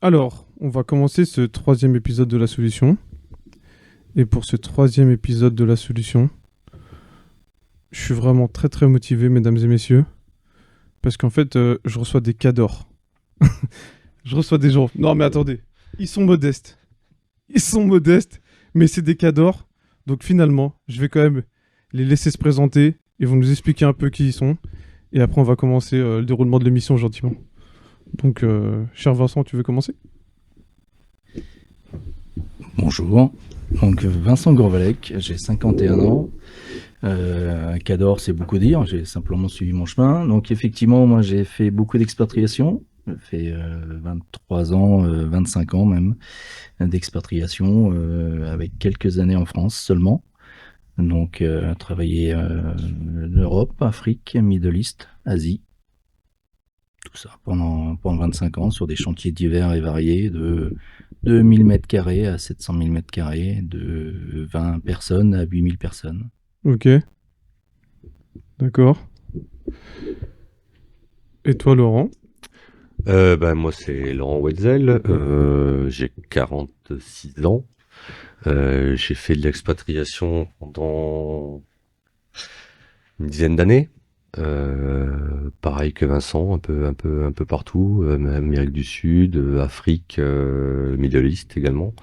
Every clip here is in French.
Alors, on va commencer ce troisième épisode de la solution. Et pour ce troisième épisode de la solution, je suis vraiment très très motivé, mesdames et messieurs, parce qu'en fait, je reçois des cadors. Je reçois des gens. Non, mais attendez, ils sont modestes. Ils sont modestes, mais c'est des cadors. Donc finalement, je vais quand même les laisser se présenter. Ils vont nous expliquer un peu qui ils sont. Et après, on va commencer le déroulement de l'émission gentiment. Donc, cher Vincent, tu veux commencer? Bonjour, donc Vincent Gourvalec, j'ai 51 ans. Cador, c'est beaucoup dire, j'ai simplement suivi mon chemin. Donc effectivement, moi j'ai fait beaucoup d'expatriation. J'ai fait 23 ans, 25 ans même d'expatriation avec quelques années en France seulement. Donc travaillé Europe, Afrique, Middle East, Asie, tout ça pendant 25 ans sur des chantiers divers et variés de 1000 mètres carrés à 700 000 mètres carrés, de 20 personnes à 8000 personnes. Ok, d'accord. Et toi, Laurent? Moi, c'est Laurent Wetzel. J'ai 46 ans. J'ai fait de l'expatriation pendant une dizaine d'années. Pareil que Vincent, un peu partout, Amérique du Sud, Afrique, Middle East également.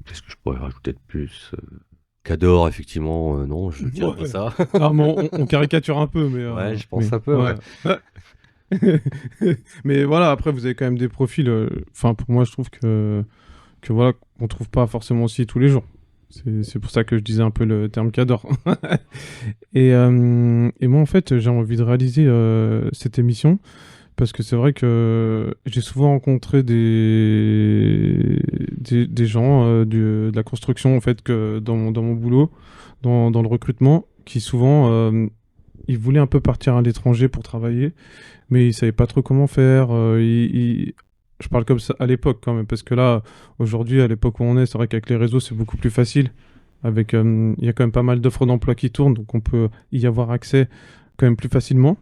Qu'est-ce que je pourrais rajouter de plus? Cador, effectivement, non, je dirais pas Ouais. ça. Ah, mais on caricature un peu, mais... Ouais, je mais, pense un peu, ouais. Mais voilà, après, vous avez quand même des profils... Enfin, pour moi, je trouve que voilà, qu'on trouve pas forcément aussi tous les jours. C'est pour ça que je disais un peu le terme cador. Et moi, en fait, j'ai envie de réaliser cette émission parce que c'est vrai que j'ai souvent rencontré des gens de la construction, en fait, que dans mon boulot, dans le recrutement, qui souvent, ils voulaient un peu partir à l'étranger pour travailler, mais ils savaient pas trop comment faire. Je parle comme ça à l'époque quand même, parce que là, aujourd'hui, à l'époque où on est, c'est vrai qu'avec les réseaux, c'est beaucoup plus facile. Avec, il y a quand même pas mal d'offres d'emploi qui tournent, donc on peut y avoir accès quand même plus facilement.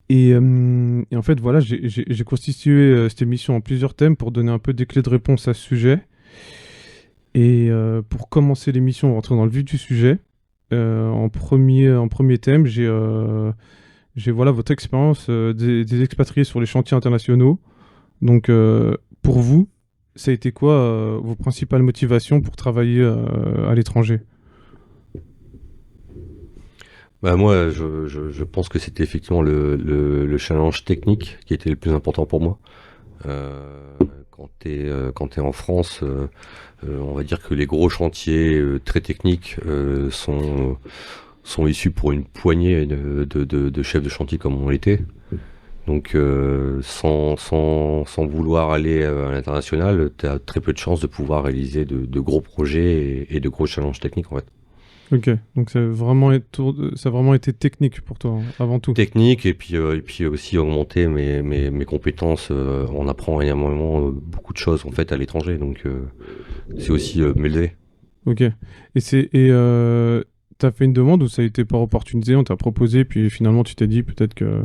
Et en fait, voilà, j'ai constitué cette émission en plusieurs thèmes pour donner un peu des clés de réponse à ce sujet. Et pour commencer l'émission, on va rentrer dans le vif du sujet. En premier thème, j'ai voilà, votre expérience des expatriés sur les chantiers internationaux. Donc, pour vous, ça a été quoi vos principales motivations pour travailler à l'étranger? Moi, je pense que c'était effectivement le challenge technique qui était le plus important pour moi. Quand t'es en France, on va dire que les gros chantiers très techniques sont issus pour une poignée de chefs de chantier comme on l'était. Donc, sans vouloir aller à l'international, tu as très peu de chances de pouvoir réaliser de gros projets et de gros challenges techniques en fait. Ok, donc ça a vraiment été technique pour toi, hein, avant tout. Technique et puis aussi augmenter mes compétences. On apprend énormément beaucoup de choses en fait à l'étranger, donc c'est aussi m'élever. Ok. T'as fait une demande ou ça a été par opportunité, on t'a proposé, puis finalement tu t'es dit peut-être que...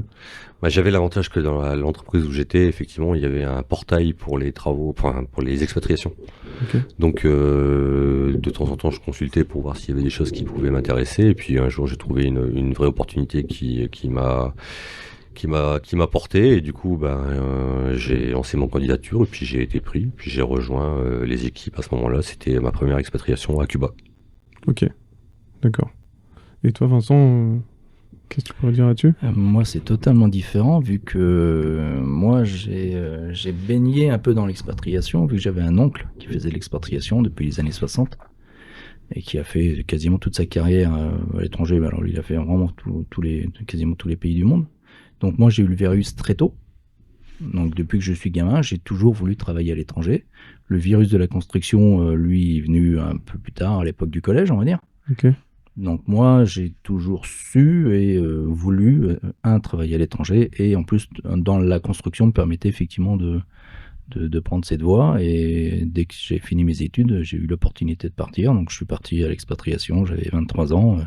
J'avais l'avantage que dans l'entreprise où j'étais, effectivement, il y avait un portail pour les travaux, enfin pour les expatriations. Ok. Donc de temps en temps, je consultais pour voir s'il y avait des choses qui pouvaient m'intéresser. Et puis un jour, j'ai trouvé une vraie opportunité qui m'a porté. Et du coup, j'ai lancé mon candidature et puis j'ai été pris. Puis j'ai rejoint les équipes à ce moment-là. C'était ma première expatriation à Cuba. Ok, d'accord. Et toi, Vincent, qu'est-ce que tu pourrais dire là-dessus? Moi, c'est totalement différent vu que moi, j'ai baigné un peu dans l'expatriation, vu que j'avais un oncle qui faisait l'expatriation depuis les années 60 et qui a fait quasiment toute sa carrière à l'étranger. Alors, lui, il a fait vraiment quasiment tous les pays du monde. Donc, moi, j'ai eu le virus très tôt. Donc, depuis que je suis gamin, j'ai toujours voulu travailler à l'étranger. Le virus de la construction, lui, est venu un peu plus tard, à l'époque du collège, on va dire. Ok, Donc moi, j'ai toujours su et voulu, travailler à l'étranger et en plus, dans la construction, me permettait effectivement de prendre cette voie. Et dès que j'ai fini mes études, j'ai eu l'opportunité de partir. Donc je suis parti à l'expatriation, j'avais 23 ans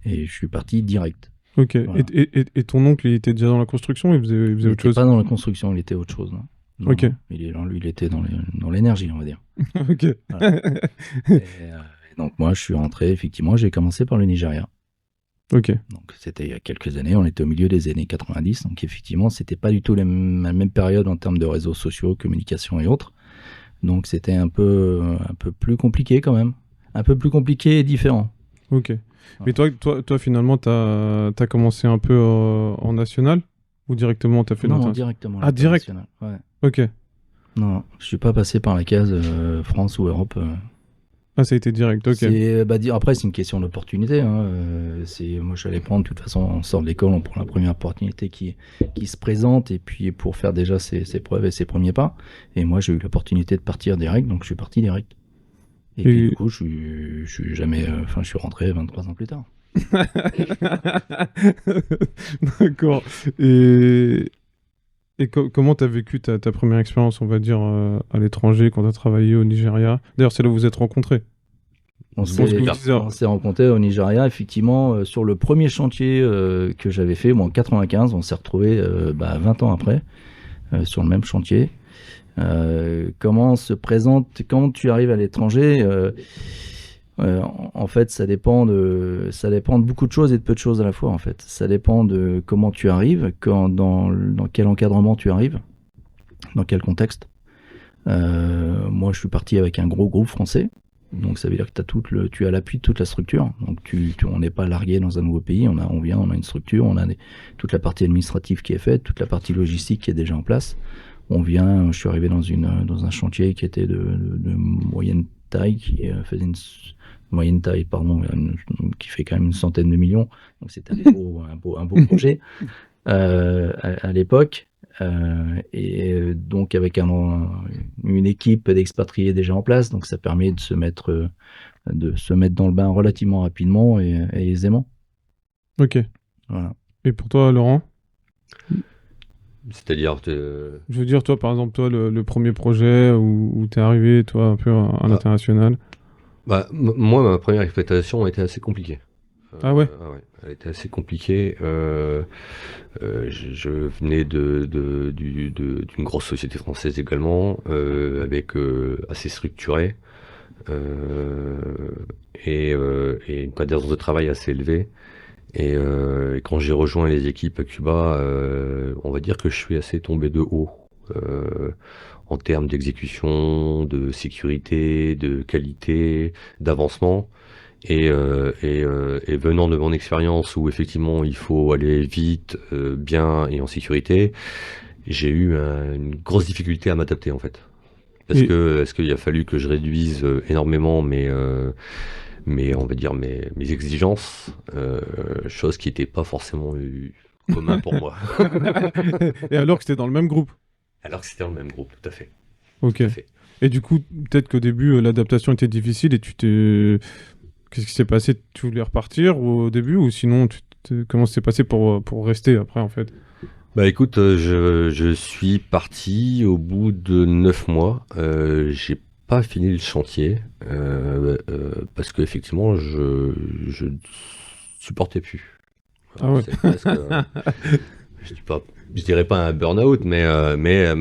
et je suis parti direct. Ok. Voilà. Et ton oncle, il était déjà dans la construction, il faisait Il autre n'était chose? pas dans la construction, il était autre chose. Non, Ok. non. Lui, il était dans l'énergie, on va dire. Ok. Voilà. Et donc moi, je suis rentré, effectivement, j'ai commencé par le Nigeria. Ok. Donc c'était il y a quelques années, on était au milieu des années 90, donc effectivement, c'était pas du tout la même période en termes de réseaux sociaux, communication et autres. Donc c'était un peu plus compliqué quand même. Un peu plus compliqué et différent. Ok. Mais toi finalement, t'as commencé un peu en national ou directement t'as fait Non, l'international? directement Ah, direct. l'international. Ouais. Ok. Non, je suis pas passé par la case France ou Europe. Ah, ça a été direct. Ok. Après, c'est une question d'opportunité. Hein. Moi, je suis allé prendre, de toute façon, on sort de l'école, on prend la première opportunité qui se présente, et puis pour faire déjà ses preuves et ses premiers pas. Et moi, j'ai eu l'opportunité de partir direct, donc je suis parti direct. Et puis, Et- du coup, je suis jamais, je suis rentré 23 ans plus tard. D'accord. Et, comment t'as vécu ta première expérience, on va dire, à l'étranger, quand t'as travaillé au Nigeria? D'ailleurs, c'est là où vous êtes rencontrés. On Je pense que vous disiez. s'est rencontrés au Nigeria, effectivement, sur le premier chantier que j'avais fait, moi en 95, on s'est retrouvés 20 ans après, sur le même chantier. Comment se présente, quand tu arrives à l'étranger, en fait, ça dépend de beaucoup de choses et de peu de choses à la fois, en fait. Ça dépend de comment tu arrives, dans quel encadrement tu arrives, dans quel contexte. Moi, je suis parti avec un gros groupe français. Donc ça veut dire que tu as l'appui de toute la structure. Donc on n'est pas largué dans un nouveau pays, on a une structure, toute la partie administrative qui est faite, toute la partie logistique qui est déjà en place. Je suis arrivé dans un chantier qui était de moyenne taille, qui faisait moyenne taille, pardon, qui fait quand même une centaine de millions. Donc c'était un beau projet à l'époque. Et donc avec une équipe d'expatriés déjà en place, donc ça permet de se mettre dans le bain relativement rapidement et aisément. Ok. Voilà. Et pour toi, Laurent? C'est-à-dire, Je veux dire, toi, par exemple, toi, le premier projet où t'es arrivé, toi, un peu à l'international. moi, ma première exploitation a été assez compliquée. Ah ouais? Ouais, elle était assez compliquée. Je venais d'une grosse société française également, avec assez structuré, et une cadence de travail assez élevée. Et quand j'ai rejoint les équipes à Cuba, on va dire que je suis assez tombé de haut, en termes d'exécution, de sécurité, de qualité, d'avancement. Et venant de mon expérience où effectivement il faut aller vite, bien et en sécurité, j'ai eu une grosse difficulté à m'adapter en fait. Parce qu'il a fallu que je réduise énormément mes on va dire mes exigences, chose qui n'était pas forcément commun pour moi. Et alors que c'était dans le même groupe? Alors que c'était dans le même groupe, tout à fait. Ok. Tout à fait. Et du coup, peut-être qu'au début, l'adaptation était difficile et qu'est-ce qui s'est passé? Tu voulais repartir au début, ou sinon, comment s'est passé pour rester après, en fait? Bah écoute, je suis parti au bout de 9 mois. J'ai pas fini le chantier, parce que effectivement je supportais plus. Ah ouais. C'est presque, je dirais pas un burn-out, mais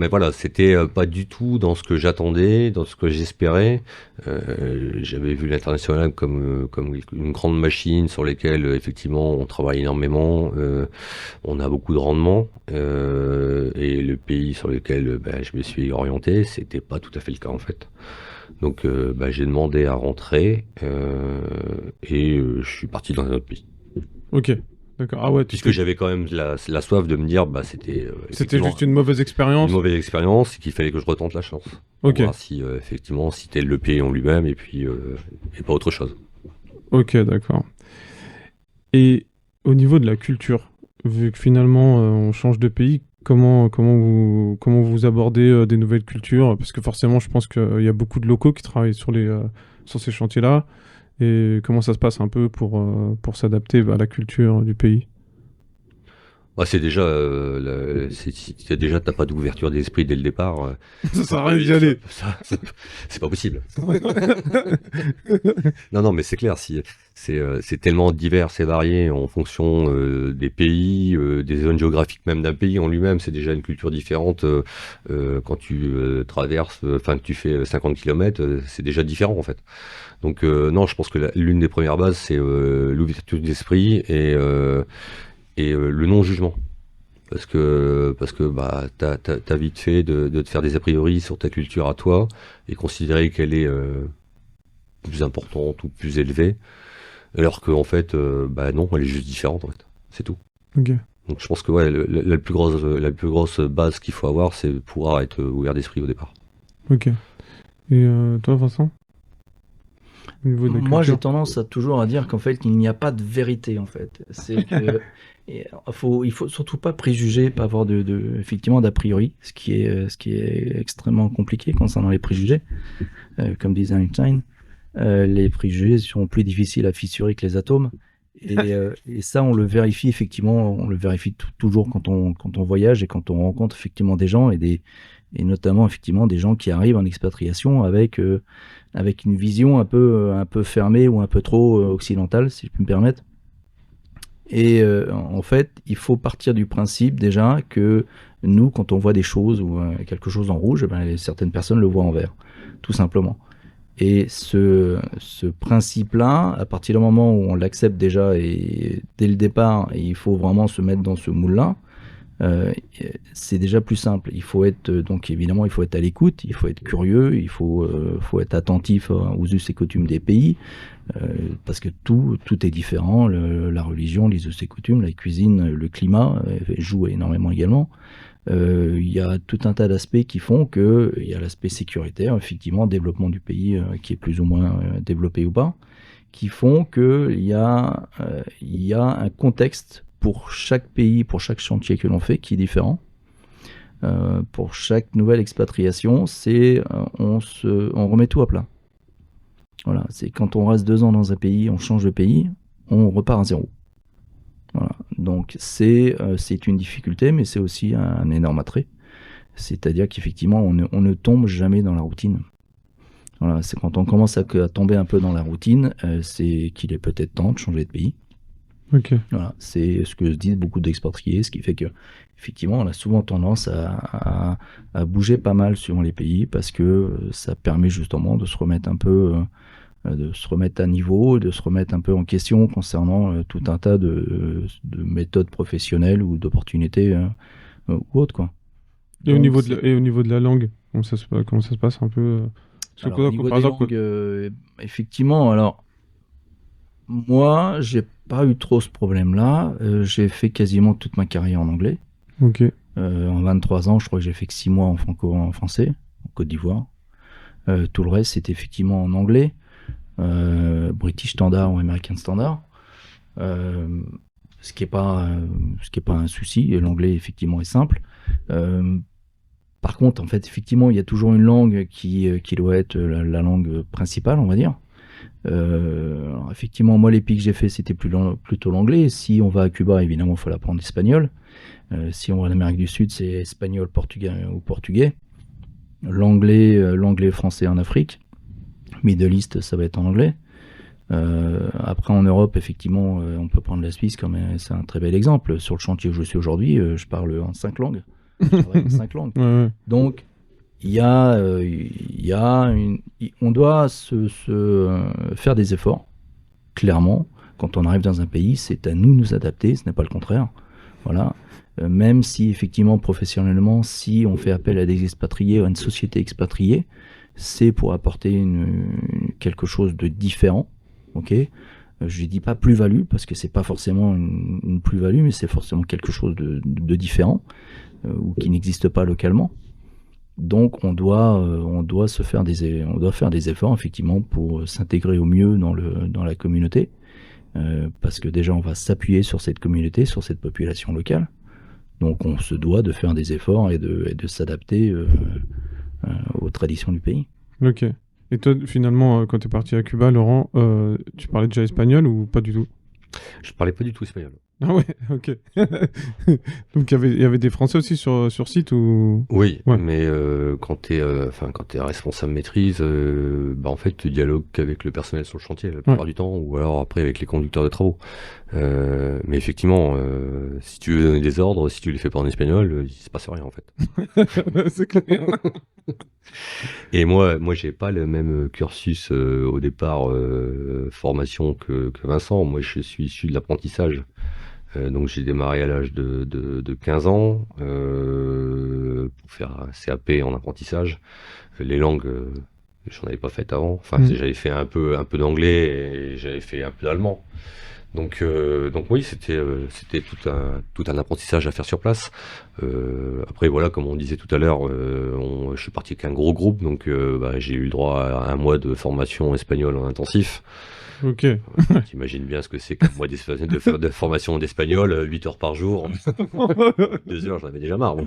voilà, c'était pas du tout dans ce que j'attendais, dans ce que j'espérais. J'avais vu l'international comme une grande machine sur laquelle effectivement on travaille énormément, on a beaucoup de rendement, et le pays sur lequel je me suis orienté, c'était pas tout à fait le cas en fait. Donc j'ai demandé à rentrer, et je suis parti dans un autre pays. Ok. D'accord. Ah ouais, Puisque j'avais quand même la soif de me dire, c'était c'était juste une mauvaise expérience. une mauvaise expérience et qu'il fallait que je retente la chance. Ok. Pour voir si effectivement si c'était le pays en lui-même et puis et pas autre chose. Ok, d'accord. Et au niveau de la culture, vu que finalement on change de pays, comment vous abordez des nouvelles cultures? Parce que forcément, je pense qu'il y a beaucoup de locaux qui travaillent sur ces chantiers-là. Et comment ça se passe un peu pour s'adapter à la culture du pays? Ouais, c'est déjà, si t'as pas d'ouverture d'esprit dès le départ, Ça sert à rien d'y aller. c'est pas possible. Non, mais c'est clair, si c'est tellement divers et varié en fonction des pays, des zones géographiques même d'un pays en lui-même, c'est déjà une culture différente. Quand tu traverses, enfin que tu fais 50 km, c'est déjà différent en fait. Donc non, je pense que l'une des premières bases, c'est l'ouverture d'esprit et le non-jugement. Parce que bah, t'as vite fait de te faire des a priori sur ta culture à toi et considérer qu'elle est plus importante ou plus élevée, alors qu'en fait, bah non, elle est juste différente en fait. C'est tout. Ok. Donc je pense que ouais, la plus grosse base qu'il faut avoir, c'est pouvoir être ouvert d'esprit au départ. Ok. Et toi, Vincent? Au niveau de la Moi, j'ai culture? tendance à toujours à dire qu'en fait, il n'y a pas de vérité, en fait. C'est que il faut surtout pas préjuger, pas avoir effectivement d'a priori, ce qui est extrêmement compliqué concernant les préjugés. Comme disait Einstein, les préjugés sont plus difficiles à fissurer que les atomes. Et ça, on le vérifie effectivement, on le vérifie toujours quand on voyage et quand on rencontre effectivement des gens et notamment effectivement des gens qui arrivent en expatriation avec une vision un peu fermée ou un peu trop occidentale, si je peux me permettre. Et en fait, il faut partir du principe déjà que nous, quand on voit des choses ou quelque chose en rouge, ben, certaines personnes le voient en vert, tout simplement. Et ce principe-là, à partir du moment où on l'accepte déjà et dès le départ, et il faut vraiment se mettre dans ce moule-là, euh, c'est déjà plus simple. Il faut être donc évidemment, il faut être à l'écoute, il faut être curieux, faut être attentif aux us et coutumes des pays, parce que tout est différent. La religion, les us et coutumes, la cuisine, le climat jouent énormément également. Il y a tout un tas d'aspects qui font que il y a l'aspect sécuritaire, effectivement, développement du pays qui est plus ou moins développé ou pas, qui font que il y a un contexte pour chaque pays, pour chaque chantier que l'on fait, qui est différent. Pour chaque nouvelle expatriation, on remet tout à plat. Voilà, c'est quand on reste 2 ans dans un pays, on change de pays, on repart à zéro. Voilà. Donc c'est une difficulté, mais c'est aussi un énorme attrait. C'est-à-dire qu'effectivement, on ne tombe jamais dans la routine. Voilà, c'est quand on commence à tomber un peu dans la routine, c'est qu'il est peut-être temps de changer de pays. Ok. Voilà, c'est ce que disent beaucoup d'expatriés, ce qui fait que effectivement, on a souvent tendance à bouger pas mal suivant les pays parce que ça permet justement de se remettre un peu, de se remettre à niveau, de se remettre un peu en question concernant tout un tas de méthodes professionnelles ou d'opportunités ou autres, quoi. Et au Donc, niveau et au niveau de la langue, comment ça se passe un peu parce que alors, au niveau par des exemple, langues, effectivement, alors, moi, j'ai pas eu trop ce problème-là. J'ai fait quasiment toute ma carrière en anglais. ok. En 23 ans, je crois que j'ai fait que 6 mois en français, en Côte d'Ivoire. Tout le reste, c'était effectivement en anglais, British Standard ou American Standard. Euh, ce qui est pas un souci. Et l'anglais, effectivement, est simple. Euh, Par contre, en fait, effectivement, il y a toujours une langue qui doit être la langue principale, on va dire. Alors effectivement, moi, les pays que j'ai fait, c'était plutôt l'anglais. Si on va à Cuba, évidemment, il faut apprendre l'espagnol. Si on va en Amérique du Sud, c'est espagnol, portugais ou portugais. L'anglais, français en Afrique. Middle East, ça va être en anglais. Après, en Europe, effectivement, on peut prendre la Suisse comme c'est un très bel exemple. Sur le chantier où je suis aujourd'hui, je parle en 5 langues. Je travaille en 5 langues. Ouais. Donc, on doit faire des efforts, clairement. Quand on arrive dans un pays, c'est à nous de nous adapter, ce n'est pas le contraire. Voilà. Même si, effectivement, professionnellement, si on fait appel à des expatriés ou à une société expatriée, c'est pour apporter quelque chose de différent. Ok. Je ne dis pas plus-value, parce que c'est pas forcément une plus-value, mais c'est forcément quelque chose de différent, ou qui n'existe pas localement. Donc on doit faire des efforts effectivement pour s'intégrer au mieux dans la communauté, parce que déjà on va s'appuyer sur cette communauté, sur cette population locale. Donc on se doit de faire des efforts et de s'adapter aux traditions du pays. Ok. Et toi, finalement, quand tu es parti à Cuba, Laurent, tu parlais déjà espagnol ou pas du tout? Je parlais pas du tout espagnol. Ah ouais, ok. Donc il y avait des Français aussi sur site ou... Oui, Ouais. mais quand t'es responsable maîtrise, bah en fait tu dialogues qu'avec le personnel sur le chantier la plupart Ouais. du temps, ou alors après avec les conducteurs de travaux. Mais effectivement, si tu veux donner des ordres, si tu les fais pas en espagnol, il se passe rien en fait. C'est clair. Et moi j'ai pas le même cursus au départ formation que Vincent. Moi je suis issu de l'apprentissage. Donc j'ai démarré à l'âge de 15 ans pour faire un CAP en apprentissage. Les langues, j'en avais pas fait avant. Enfin, Mm. j'avais fait un peu d'anglais et j'avais fait un peu d'allemand. Donc oui, c'était tout un apprentissage à faire sur place. Après voilà, comme on disait tout à l'heure, je suis parti avec un gros groupe, donc bah, j'ai eu le droit à un mois de formation espagnole en intensif. Ok. T'imagines bien ce que c'est qu'un mois de formation d'espagnol, 8 heures par jour. 2 heures, j'en avais déjà marre. Bon.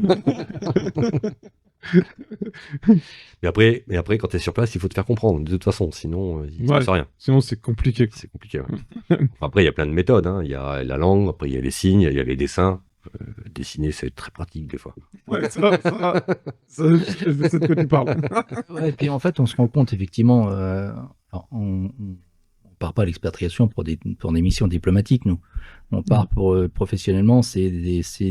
Mais après, quand t'es sur place, il faut te faire comprendre. De toute façon, sinon, il se Ouais, passe rien. sinon c'est compliqué, quoi. C'est compliqué. Ouais. Après, il y a plein de méthodes. Hein. Il y a la langue, après il y a les signes, il y a les dessins. Dessiner, c'est très pratique des fois. Ouais, je sais de quoi tu parles. Ouais, et puis en fait, on se rend compte effectivement, alors, on part pas à l'expatriation pour des missions diplomatiques, nous. On part pour professionnellement, c'est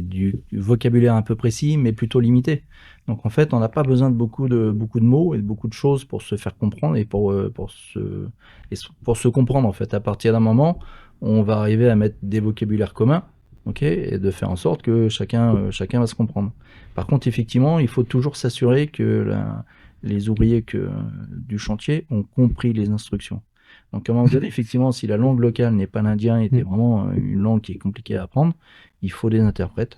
du vocabulaire un peu précis, mais plutôt limité. Donc en fait, on n'a pas besoin de beaucoup de mots et de beaucoup de choses pour se faire comprendre et pour se comprendre en fait. À partir d'un moment, on va arriver à mettre des vocabulaires communs, ok, et de faire en sorte que chacun va se comprendre. Par contre, effectivement, il faut toujours s'assurer que les ouvriers du chantier ont compris les instructions. Donc, à un moment donné, effectivement, si la langue locale n'est pas l'indien, était vraiment une langue qui est compliquée à apprendre, il faut des interprètes.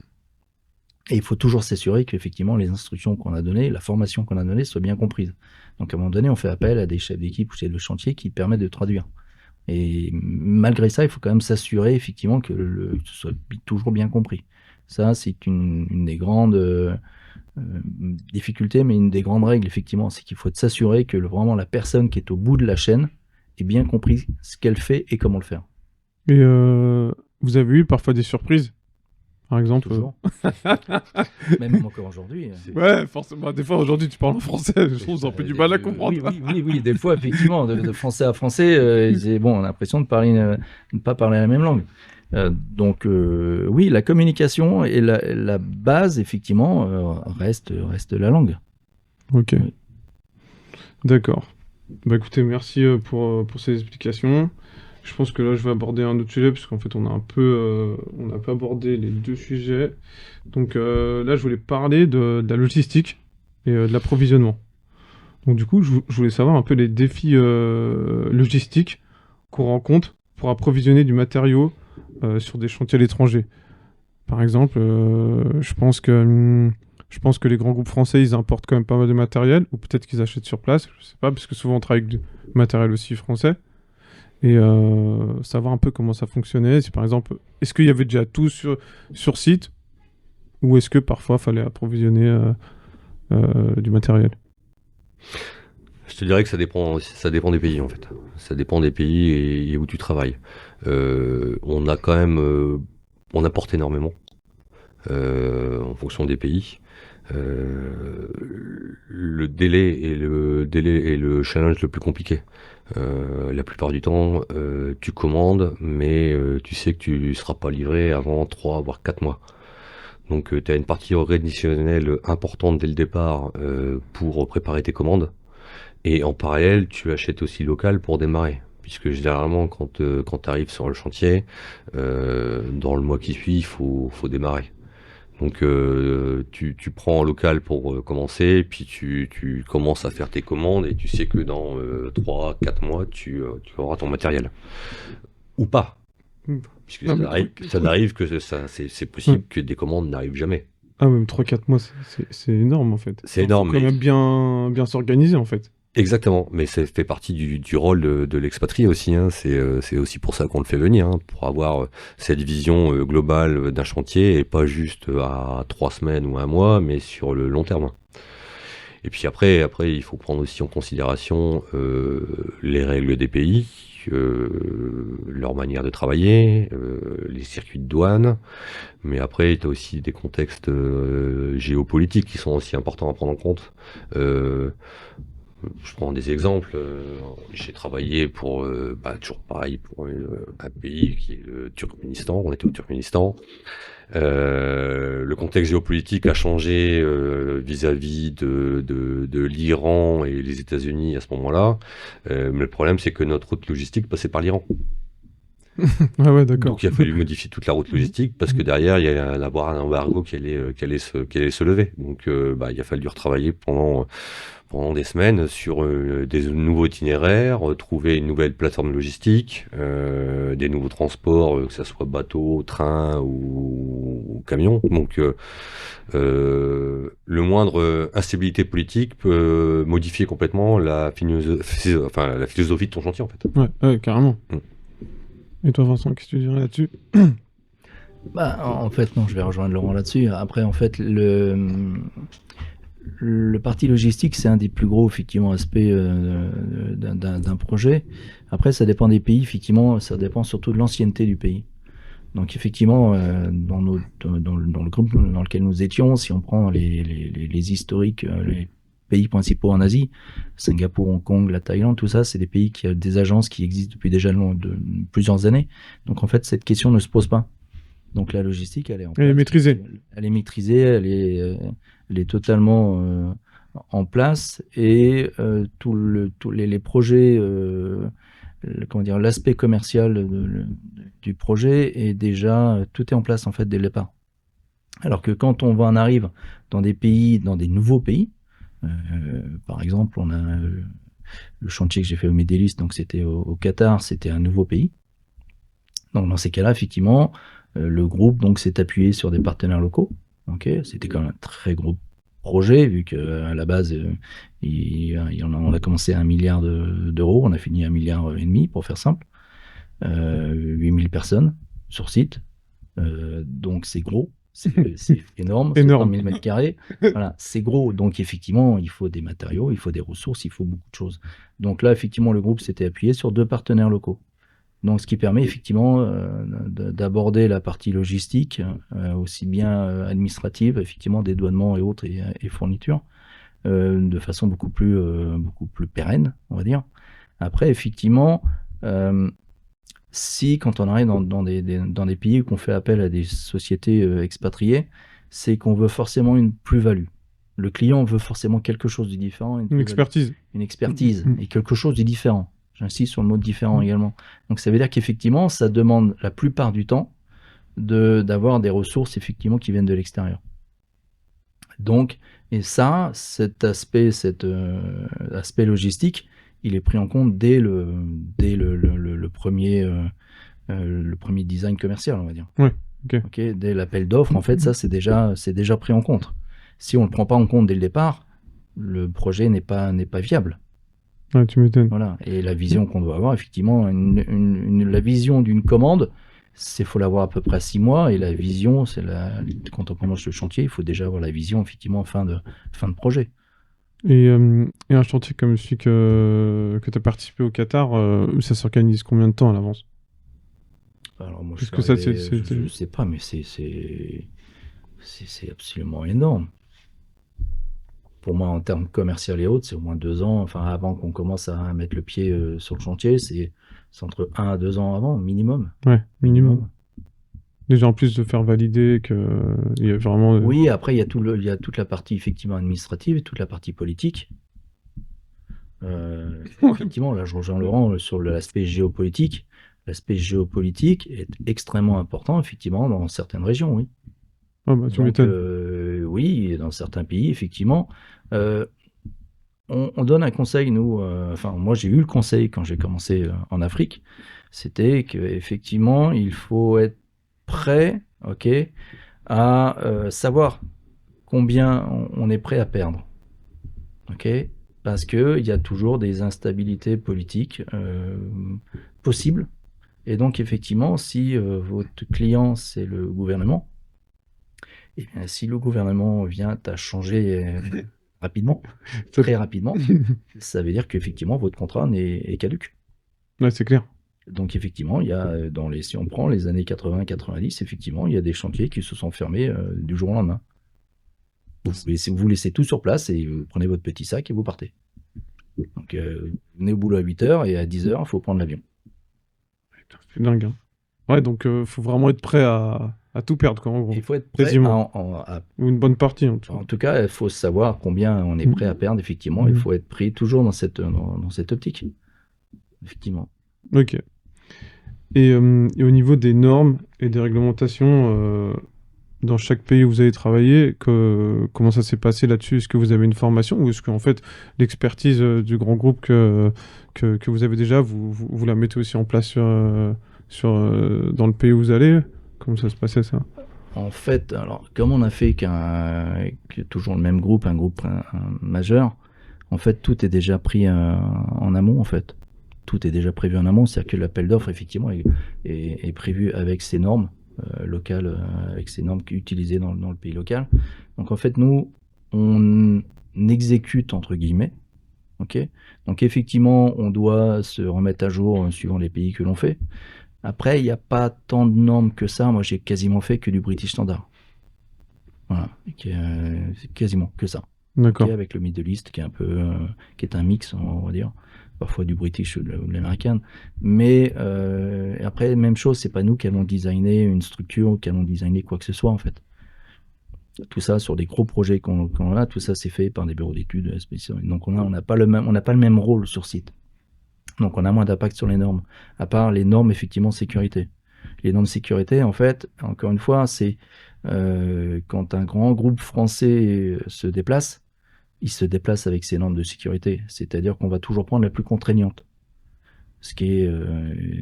Et il faut toujours s'assurer qu'effectivement, les instructions qu'on a données, la formation qu'on a donnée, soient bien comprises. Donc, à un moment donné, on fait appel à des chefs d'équipe ou chefs de chantier qui permettent de traduire. Et malgré ça, il faut quand même s'assurer, effectivement, que ce soit toujours bien compris. Ça, c'est une des grandes difficultés, mais une des grandes règles, effectivement, c'est qu'il faut s'assurer que vraiment la personne qui est au bout de la chaîne ait bien compris ce qu'elle fait et comment le faire. Et vous avez eu parfois des surprises, par exemple Toujours. Même encore aujourd'hui. Ouais, forcément. Des fois, aujourd'hui, tu parles en français. Je trouve que un peu du mal à comprendre. Oui. Des fois, effectivement, de français à français, bon, on a l'impression de ne pas parler la même langue. Donc, oui, la communication et la base, effectivement, reste la langue. Ok. Oui. D'accord. Bah écoutez, merci pour ces explications. Je pense que là, je vais aborder un autre sujet, parce qu'en fait, on a un peu abordé les deux sujets. Donc là, je voulais parler de la logistique et de l'approvisionnement. Donc du coup, je voulais savoir un peu les défis logistiques qu'on rencontre pour approvisionner du matériau sur des chantiers à l'étranger. Par exemple, je pense que les grands groupes français, ils importent quand même pas mal de matériel, ou peut-être qu'ils achètent sur place, je sais pas, parce que souvent on travaille avec du matériel aussi français. Et savoir un peu comment ça fonctionnait. Si par exemple, est-ce qu'il y avait déjà tout sur site, ou est-ce que parfois il fallait approvisionner du matériel? Je te dirais que ça dépend des pays en fait. Ça dépend des pays et où tu travailles. On a quand même, on apporte énormément en fonction des pays. Le délai est le challenge le plus compliqué. La plupart du temps, tu commandes, mais tu sais que tu seras pas livré avant 3 voire 4 mois. Donc tu as une partie organisationnelle importante dès le départ pour préparer tes commandes. Et en parallèle, tu achètes aussi local pour démarrer. Puisque généralement, quand tu arrives sur le chantier, dans le mois qui suit, il faut démarrer. Donc tu prends en local pour commencer, puis tu commences à faire tes commandes et tu sais que dans 3-4 mois, tu auras ton matériel. Ou pas. Puisque Non, ça n'arrive que c'est possible que des commandes n'arrivent jamais. Ah, même 3-4 mois, c'est énorme en fait. C'est énorme. Faut quand même bien s'organiser en fait. Exactement, mais ça fait partie du rôle de l'expatrié aussi. Hein. C'est aussi pour ça qu'on le fait venir, hein, pour avoir cette vision globale d'un chantier et pas juste à 3 semaines ou 1 mois, mais sur le long terme. Et puis après, il faut prendre aussi en considération les règles des pays, leur manière de travailler, les circuits de douane. Mais après, tu as aussi des contextes géopolitiques qui sont aussi importants à prendre en compte. Je prends des exemples. J'ai travaillé pour, toujours pareil, pour un pays qui est le Turkménistan. On était au Turkménistan. Le contexte géopolitique a changé vis-à-vis de l'Iran et les États-Unis à ce moment-là. Mais le problème, c'est que notre route logistique passait par l'Iran. Ah ouais, d'accord. Donc il a fallu modifier toute la route logistique parce que derrière, il y a un embargo qui allait se lever. Donc il a fallu retravailler pendant des semaines sur des nouveaux itinéraires, trouver une nouvelle plateforme logistique, des nouveaux transports, que ce soit bateau, train ou camion. Donc le moindre instabilité politique peut modifier complètement la philosophie de ton chantier en fait. Ouais, carrément. Et toi, Vincent, qu'est-ce que tu dirais là-dessus? En fait, non, je vais rejoindre Laurent là-dessus. Après, en fait, le parti logistique, c'est un des plus gros, effectivement, aspects d'un projet. Après, ça dépend des pays, effectivement, ça dépend surtout de l'ancienneté du pays. Donc, effectivement, dans le groupe dans lequel nous étions, si on prend les historiques, les pays principaux en Asie, Singapour, Hong Kong, la Thaïlande, tout ça, c'est des pays qui ont des agences qui existent depuis déjà plusieurs années. Donc, en fait, cette question ne se pose pas. Donc, la logistique, elle est en place. Elle est maîtrisée. Elle est maîtrisée, elle est totalement en place et tous les projets, comment dire, l'aspect commercial du projet est déjà, tout est en place en fait dès le départ. Alors que quand on en arrive dans des pays, dans des nouveaux pays, par exemple, on a le chantier que j'ai fait au Middle East, donc c'était au Qatar, c'était un nouveau pays. Donc dans ces cas-là, effectivement, le groupe donc s'est appuyé sur des partenaires locaux. Okay, c'était quand même un très gros projet, vu qu'à la base, on a commencé à 1 milliard d'euros, on a fini à 1,5 milliard, pour faire simple. 8000 personnes sur site. Donc c'est gros, c'est énorme, c'est 30 000 mètres carrés. Voilà, c'est gros, donc effectivement, il faut des matériaux, il faut des ressources, il faut beaucoup de choses. Donc là, effectivement, le groupe s'était appuyé sur 2 partenaires locaux. Donc, ce qui permet effectivement d'aborder la partie logistique, aussi bien administrative, effectivement, dédouanement et autres, et fournitures, de façon beaucoup plus pérenne, on va dire. Après, effectivement, si quand on arrive dans des pays où on fait appel à des sociétés expatriées, c'est qu'on veut forcément une plus-value. Le client veut forcément quelque chose de différent. Une expertise. Une expertise, et quelque chose de différent. J'insiste sur le mot différent également. Donc ça veut dire qu'effectivement, ça demande la plupart du temps d'avoir des ressources effectivement qui viennent de l'extérieur. Donc, et ça, cet aspect logistique, il est pris en compte dès le premier design commercial, on va dire. Ouais, ok. Dès l'appel d'offres, en fait, ça c'est déjà pris en compte. Si on ne le prend pas en compte dès le départ, le projet n'est pas viable. Ah, tu m'étonnes. Voilà. Et la vision qu'on doit avoir, effectivement, la vision d'une commande, faut l'avoir à peu près à 6 mois. Et la vision, quand on commence le chantier, il faut déjà avoir la vision, effectivement, fin de projet. Et un chantier comme celui que tu as participé au Qatar, ça s'organise combien de temps à l'avance? Alors moi, je sais pas, mais c'est absolument énorme. Pour moi, en termes commerciaux et autres, c'est au moins 2 ans. Enfin, avant qu'on commence à mettre le pied sur le chantier, c'est entre 1 à 2 ans avant, minimum. Ouais, minimum. Déjà, en plus de faire valider qu'il y a vraiment... Oui, après, il y a toute la partie, effectivement, administrative et toute la partie politique. Effectivement, là, je rejoins Laurent sur l'aspect géopolitique. L'aspect géopolitique est extrêmement important, effectivement, dans certaines régions, oui. Ah bah, tu m'étonnes. Oui, dans certains pays, effectivement. On donne un conseil, nous, moi j'ai eu le conseil quand j'ai commencé en Afrique, c'était qu'effectivement, il faut être prêt, à savoir combien on est prêt à perdre. Parce qu'il y a toujours des instabilités politiques possibles. Et donc, effectivement, si votre client, c'est le gouvernement, et bien, si le gouvernement vient à changer rapidement, très rapidement, ça veut dire qu'effectivement, votre contrat est caduque. Ouais, c'est clair. Donc effectivement, il y a si on prend les années 80-90, effectivement, il y a des chantiers qui se sont fermés du jour au lendemain. Vous laissez tout sur place et vous prenez votre petit sac et vous partez. Donc vous venez au boulot à 8h et à 10h, il faut prendre l'avion. C'est dingue. Hein. Ouais, donc faut vraiment être prêt à tout perdre, quoi, en gros. Il faut être prêt ou une bonne partie, en tout cas. En tout cas, il faut savoir combien on est prêt à perdre, effectivement. Il faut être pris toujours dans cette optique. Effectivement. Ok. Et au niveau des normes et des réglementations, dans chaque pays où vous avez travaillé, comment ça s'est passé là-dessus? Est-ce que vous avez une formation ou est-ce qu'en fait l'expertise du grand groupe que vous avez déjà, vous la mettez aussi en place dans le pays où vous allez? Comment ça se passait ça? En fait, alors comme on a fait toujours le même groupe, un groupe majeur, en fait tout est déjà pris en amont en fait. Tout est déjà prévu en amont, c'est-à-dire que l'appel d'offres effectivement est prévu avec ces normes locales, avec ces normes utilisées dans le pays local. Donc en fait nous, on exécute entre guillemets. Okay. Donc effectivement, on doit se remettre à jour suivant les pays que l'on fait. Après, il n'y a pas tant de normes que ça. Moi, j'ai quasiment fait que du British Standard. Voilà, c'est quasiment que ça. D'accord. Okay, avec le Middle East qui est un mix, on va dire, parfois du British ou de l'américain. Mais après, même chose, c'est pas nous qui allons designer une structure, qui allons designer quoi que ce soit en fait. Tout ça sur des gros projets qu'on a, tout ça c'est fait par des bureaux d'études spéciaux. Donc on n'a pas le même rôle sur site. Donc on a moins d'impact sur les normes, à part les normes effectivement sécurité. Les normes sécurité, en fait, encore une fois, c'est quand un grand groupe français se déplace, il se déplace avec ses normes de sécurité. C'est-à-dire qu'on va toujours prendre la plus contraignante. Ce qui est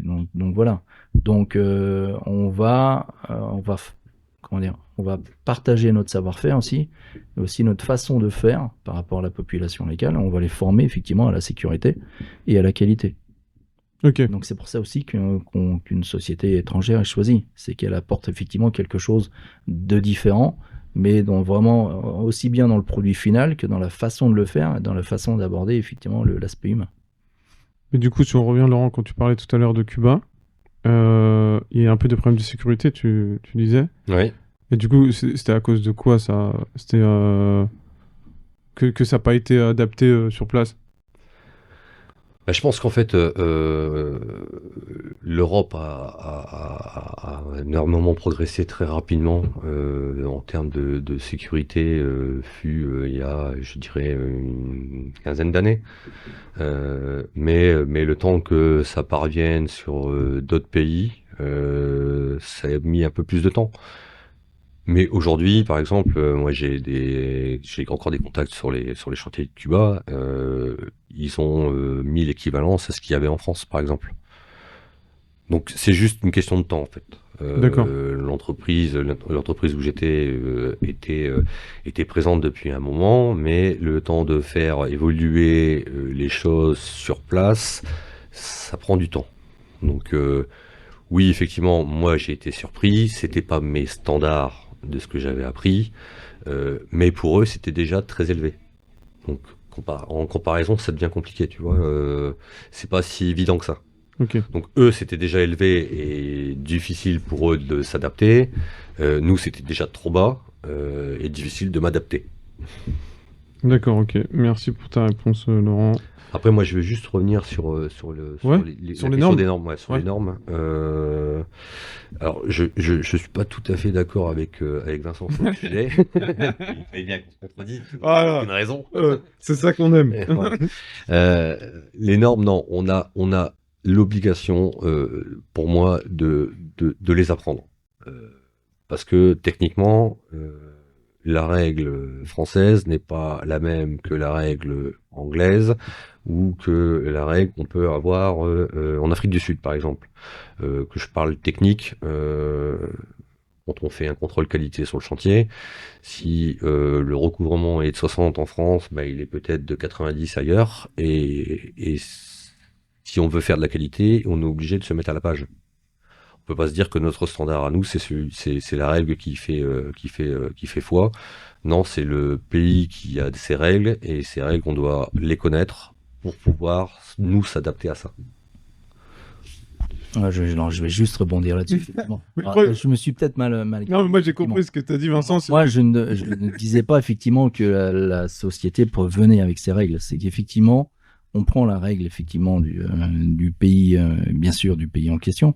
donc voilà. Donc on va partager notre savoir-faire aussi, mais aussi notre façon de faire par rapport à la population locale. On va les former effectivement à la sécurité et à la qualité. Okay. Donc c'est pour ça aussi qu'une société étrangère est choisie. C'est qu'elle apporte effectivement quelque chose de différent, mais vraiment aussi bien dans le produit final que dans la façon de le faire et dans la façon d'aborder effectivement l'aspect humain. Mais du coup, si on revient, Laurent, quand tu parlais tout à l'heure de Cuba, il y a un peu de problèmes de sécurité, tu disais. Oui. Et du coup, c'était à cause de quoi ça? C'était que ça n'a pas été adapté sur place? Je pense qu'en fait, l'Europe a énormément progressé très rapidement en termes de sécurité, il y a, je dirais, une quinzaine d'années. Mais le temps que ça parvienne sur d'autres pays, ça a mis un peu plus de temps. Mais aujourd'hui, par exemple, moi j'ai encore des contacts sur les chantiers de Cuba. Ils ont mis l'équivalence à ce qu'il y avait en France, par exemple. Donc c'est juste une question de temps en fait. D'accord. L'entreprise où j'étais était présente depuis un moment, mais le temps de faire évoluer les choses sur place, ça prend du temps. Donc oui, effectivement, moi j'ai été surpris. C'était pas mes standards de ce que j'avais appris, mais pour eux c'était déjà très élevé. Donc en comparaison, ça devient compliqué, tu vois. C'est pas si évident que ça. Okay. Donc eux c'était déjà élevé et difficile pour eux de s'adapter. Nous c'était déjà trop bas et difficile de m'adapter. D'accord, ok. Merci pour ta réponse, Laurent. Après, moi, je vais juste revenir sur les normes. Les normes. Alors, je suis pas tout à fait d'accord avec Vincent sur le sujet. Il fallait bien qu'on se contredise. Une raison. C'est ça qu'on aime. Les normes, non. On a l'obligation, pour moi, de les apprendre. Parce que techniquement, la règle française n'est pas la même que la règle anglaise ou que la règle qu'on peut avoir en Afrique du Sud, par exemple. Que je parle technique, quand on fait un contrôle qualité sur le chantier, si le recouvrement est de 60 en France, il est peut-être de 90 ailleurs, et si on veut faire de la qualité, on est obligé de se mettre à la page. On peut pas se dire que notre standard à nous, c'est la règle qui fait foi. Non, c'est le pays qui a ses règles, et ces règles, on doit les connaître pour pouvoir nous s'adapter à ça. Non, je vais juste rebondir là-dessus. Effectivement. Mais Alors, je me suis peut-être mal Non, mais moi j'ai compris ce que tu as dit, Vincent. Moi, je ne disais pas effectivement que la société venait avec ses règles. C'est qu'effectivement, on prend la règle effectivement du pays, bien sûr, du pays en question.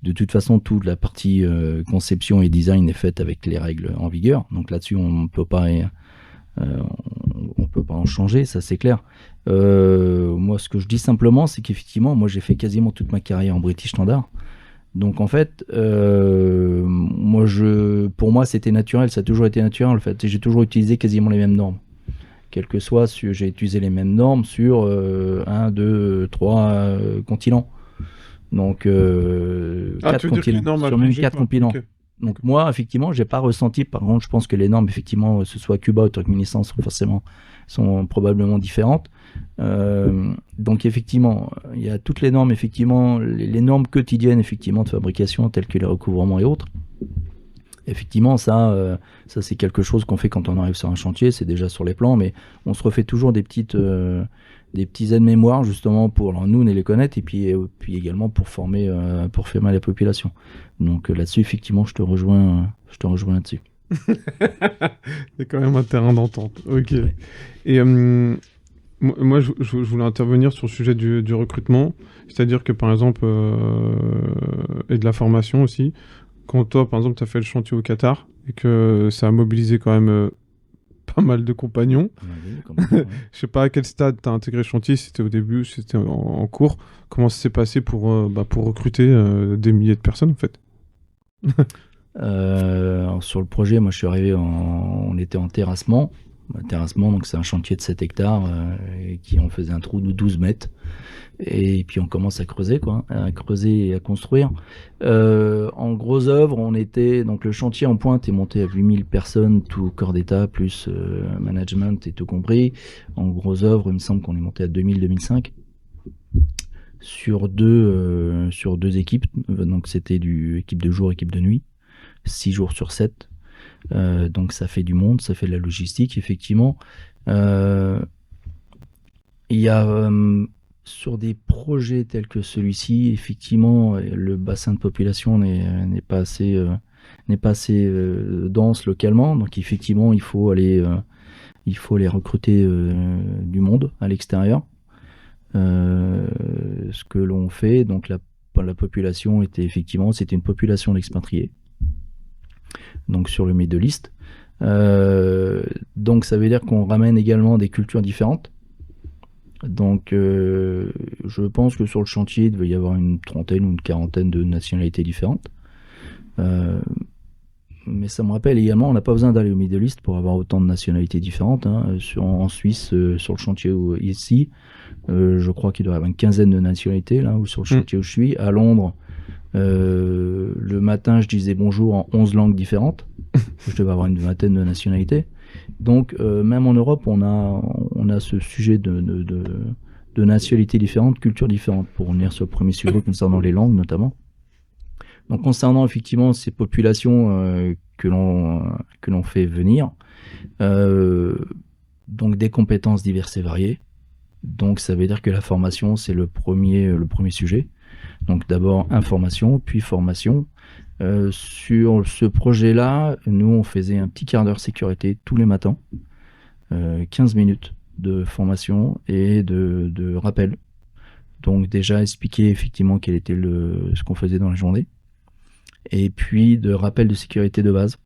De toute façon, toute la partie conception et design est faite avec les règles en vigueur. Donc là-dessus, on peut pas en changer, ça c'est clair. Moi, ce que je dis simplement, c'est qu'effectivement, moi, j'ai fait quasiment toute ma carrière en British Standard. Donc en fait, pour moi, c'était naturel, ça a toujours été naturel en fait. Et j'ai toujours utilisé quasiment les mêmes normes. Quel que soit, j'ai utilisé les mêmes normes sur 1, 2, 3 continents. Donc, 4 continents, sur même 4 continents. Okay. Donc moi, effectivement, j'ai pas ressenti. Par contre, je pense que les normes, effectivement, que ce soit Cuba ou Turkménistan, sont probablement différentes. Donc effectivement, il y a toutes les normes, effectivement, les normes quotidiennes, effectivement, de fabrication, telles que les recouvrements et autres. Effectivement, ça c'est quelque chose qu'on fait quand on arrive sur un chantier. C'est déjà sur les plans, mais on se refait toujours des petits aides-mémoires justement pour nous les connaître et puis également pour former la population. Donc là-dessus, effectivement, je te rejoins là-dessus. C'est quand même un terrain d'entente. Ok. Ouais. Et moi, je voulais intervenir sur le sujet du recrutement, c'est-à-dire que par exemple, et de la formation aussi. Quand toi, par exemple, tu as fait le chantier au Qatar et que ça a mobilisé quand même pas mal de compagnons. Ouais. Je sais pas à quel stade tu as intégré le chantier, si c'était au début, si c'était en cours. Comment ça s'est passé pour recruter des milliers de personnes en fait? Sur le projet, moi je suis arrivé, on était en terrassement. Terrassement, donc c'est un chantier de 7 hectares qui on faisait un trou de 12 mètres. Et puis on commence à creuser et à construire. En gros œuvre, donc le chantier en pointe est monté à 8000 personnes, tout corps d'état, plus management et tout compris. En gros œuvre, il me semble qu'on est monté à 2000-2005 sur deux équipes. Donc c'était équipe de jour, équipe de nuit, 6 jours sur 7. Donc ça fait du monde, ça fait de la logistique, effectivement. Il y a sur des projets tels que celui-ci, effectivement, le bassin de population n'est pas assez dense localement. Donc effectivement, il faut aller recruter du monde à l'extérieur. Ce que l'on fait, donc la population c'était une population d'expatriés. Donc sur le Middle East. Donc ça veut dire qu'on ramène également des cultures différentes. Donc je pense que sur le chantier, il devait y avoir une trentaine ou une quarantaine de nationalités différentes. Mais ça me rappelle également, on n'a pas besoin d'aller au Middle East pour avoir autant de nationalités différentes. Hein. En Suisse, sur le chantier ici, je crois qu'il doit y avoir une quinzaine de nationalités, là, ou sur le chantier où je suis. À Londres, le matin, je disais bonjour en 11 langues différentes. Je devais avoir une vingtaine de nationalités. Donc, même en Europe, on a ce sujet de nationalités différentes, cultures différentes, pour revenir sur le premier sujet concernant les langues notamment. Donc, concernant effectivement ces populations que l'on fait venir, donc des compétences diverses et variées. Donc, ça veut dire que la formation, c'est le premier sujet. Donc, d'abord information, puis formation. Sur ce projet-là, nous, on faisait un petit quart d'heure sécurité tous les matins, 15 minutes de formation et de rappel. Donc déjà expliquer effectivement quel était ce qu'on faisait dans la journée. Et puis de rappel de sécurité de base.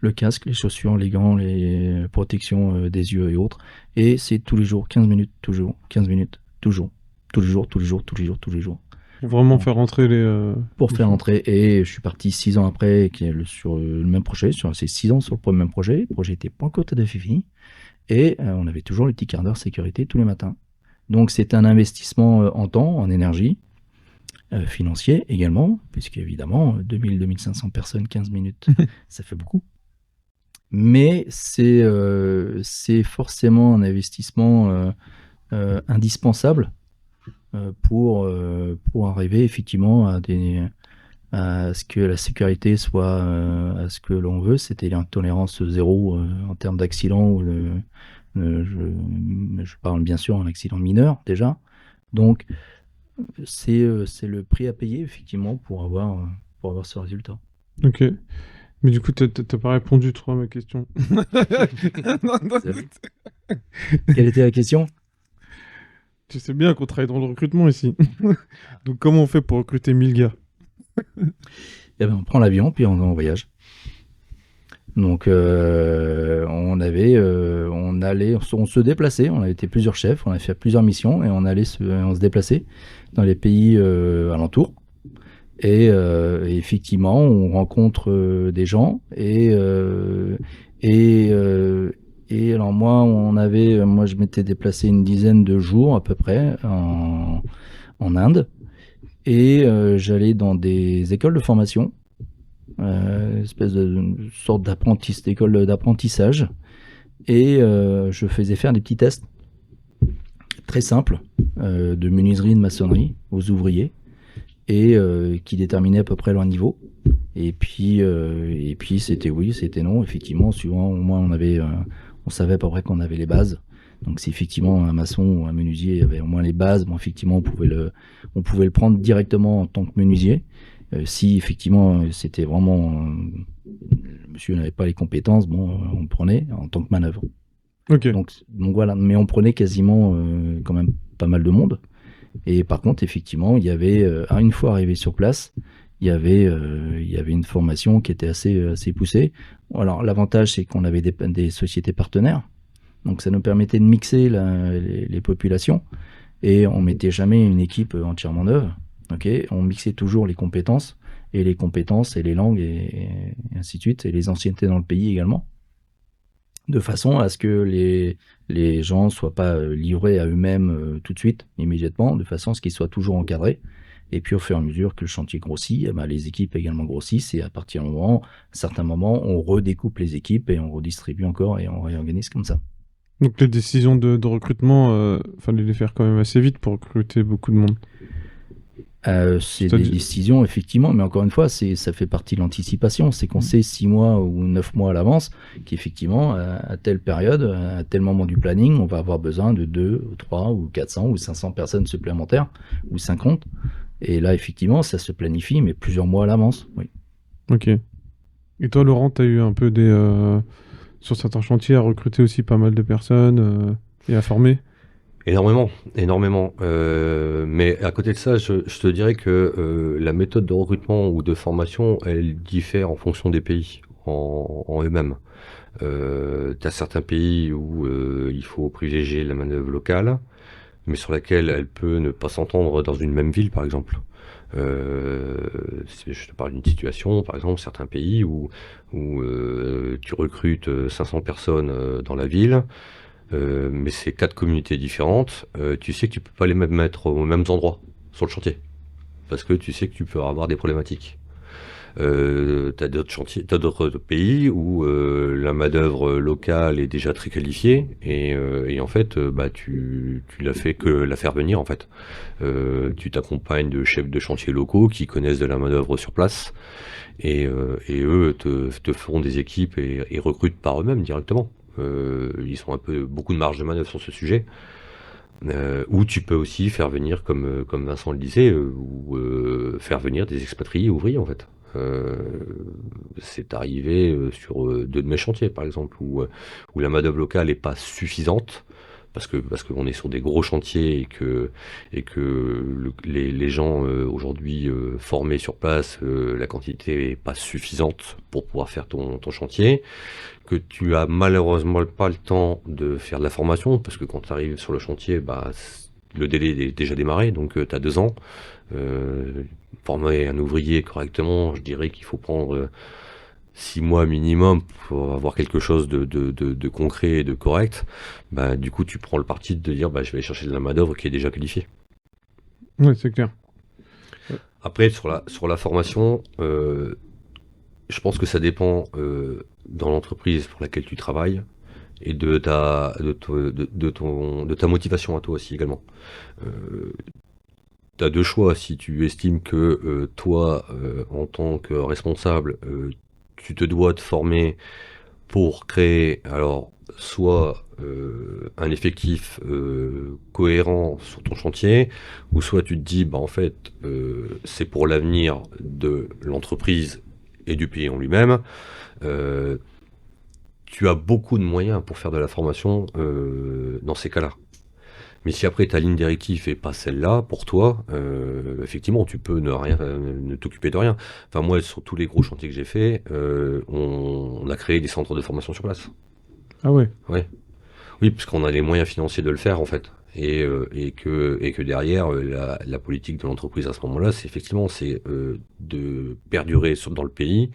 Le casque, les chaussures, les gants, les protections des yeux et autres. Et c'est tous les jours, 15 minutes, toujours, 15 minutes, toujours. Tous les jours. Pour vraiment faire rentrer les... Pour faire rentrer. Et je suis parti 6 ans après sur le même projet. C'est 6 ans sur le même projet. Le projet n'était pas encore tout à fait fini. Et on avait toujours les petits quarts d'heure sécurité tous les matins. Donc c'est un investissement en temps, en énergie, financier également, puisque évidemment 2000-2500 personnes, 15 minutes, ça fait beaucoup. Mais c'est forcément un investissement indispensable pour arriver effectivement à ce que la sécurité soit à ce que l'on veut, c'est-à-dire une tolérance zéro en termes d'accident. Je parle bien sûr d'un accident mineur déjà. Donc C'est le prix à payer, effectivement, pour avoir ce résultat. Ok. Mais du coup, t'as pas répondu trop à ma question. Non, non, Quelle était la question? tu sais bien qu'on travaille dans le recrutement ici. Donc, comment on fait pour recruter 1000 gars? Eh ben, on prend l'avion, puis on va en voyage. Donc, on se déplaçait. On avait été plusieurs chefs, on avait fait plusieurs missions et on se déplaçait dans les pays alentours. Et effectivement, on rencontre des gens et, euh, et alors moi, je m'étais déplacé une dizaine de jours à peu près en Inde et j'allais dans des écoles de formation, espèce de sorte d'école d'apprentissage et je faisais faire des petits tests très simples de menuiserie et de maçonnerie aux ouvriers et qui déterminaient à peu près leur niveau. Et puis c'était oui, c'était non. Effectivement, souvent, au moins, on savait à peu près qu'on avait les bases. Donc, si effectivement un maçon ou un menuisier avait au moins les bases, bon, effectivement, on pouvait le prendre directement en tant que menuisier. Si effectivement c'était vraiment, le monsieur n'avait pas les compétences, bon, on le prenait en tant que manœuvre. Ok. Donc voilà, mais on prenait quasiment quand même pas mal de monde. Et par contre, effectivement, il y avait, une fois arrivé sur place, il y avait une formation qui était assez poussée. Alors, l'avantage, c'est qu'on avait des sociétés partenaires. Donc, ça nous permettait de mixer les populations. Et on mettait jamais une équipe entièrement neuve. Okay, on mixait toujours les compétences et les langues et ainsi de suite, et les anciennetés dans le pays également. De façon à ce que les gens ne soient pas livrés à eux-mêmes tout de suite, immédiatement, de façon à ce qu'ils soient toujours encadrés. Et puis au fur et à mesure que le chantier grossit, les équipes également grossissent et à partir d'un certain moment, on redécoupe les équipes et on redistribue encore et on réorganise comme ça. Donc, les décisions de recrutement, fallait les faire quand même assez vite pour recruter beaucoup de monde. C'est des décisions, effectivement, mais encore une fois, ça fait partie de l'anticipation. C'est qu'on sait 6 mois ou 9 mois à l'avance qu'effectivement, à telle période, à tel moment du planning, on va avoir besoin de 2, ou 3, ou 400, ou 500 personnes supplémentaires, ou 50. Et là, effectivement, ça se planifie, mais plusieurs mois à l'avance. Oui. Ok. Et toi, Laurent, t'as eu un peu sur certains chantiers à recruter aussi pas mal de personnes et à former? Énormément, énormément. Mais à côté de ça, je te dirais que la méthode de recrutement ou de formation, elle diffère en fonction des pays en eux-mêmes. Tu as certains pays où il faut privilégier la manœuvre locale, mais sur laquelle elle peut ne pas s'entendre dans une même ville, par exemple. Je te parle d'une situation, par exemple, certains pays où tu recrutes 500 personnes dans la ville, mais c'est 4 communautés différentes. Tu sais que tu peux pas les mettre aux mêmes endroits sur le chantier, parce que tu sais que tu peux avoir des problématiques. T'as d'autres chantiers, t'as d'autres pays où la main-d'œuvre locale est déjà très qualifiée et en fait, bah tu l'as fait que la faire venir en fait. Tu t'accompagnes de chefs de chantier locaux qui connaissent de la main-d'œuvre sur place et eux te feront des équipes et recrutent par eux-mêmes directement. Ils ont beaucoup de marge de manœuvre sur ce sujet. Ou tu peux aussi faire venir, comme Vincent le disait, ou faire venir des expatriés ouvriers en fait. C'est arrivé sur 2 de mes chantiers par exemple où la main-d'œuvre locale n'est pas suffisante parce qu'on est sur des gros chantiers et que les gens aujourd'hui formés sur place, la quantité est pas suffisante pour pouvoir faire ton chantier, que tu as malheureusement pas le temps de faire de la formation parce que quand tu arrives sur le chantier, bah le délai est déjà démarré, donc tu as 2 ans. Former un ouvrier correctement, je dirais qu'il faut prendre 6 mois minimum pour avoir quelque chose de concret et de correct. Bah, du coup, tu prends le parti de dire bah, je vais aller chercher de la main-d'œuvre qui est déjà qualifiée. Ouais, c'est clair. Après, sur la formation, je pense que ça dépend dans l'entreprise pour laquelle tu travailles et de ta motivation à toi aussi également. Tu as 2 choix. Si tu estimes que toi, en tant que responsable, tu te dois te former pour créer, alors, soit un effectif cohérent sur ton chantier, ou soit tu te dis, bah, en fait, c'est pour l'avenir de l'entreprise et du pays en lui-même. Tu as beaucoup de moyens pour faire de la formation dans ces cas-là. Mais si après ta ligne directive est pas celle-là, pour toi, effectivement, tu peux ne t'occuper de rien. Enfin, moi, sur tous les gros chantiers que j'ai fait, on a créé des centres de formation sur place. Ah ouais. Ouais. Oui, parce qu'on a les moyens financiers de le faire, en fait. Et que derrière, la politique de l'entreprise à ce moment-là, c'est effectivement de perdurer dans le pays,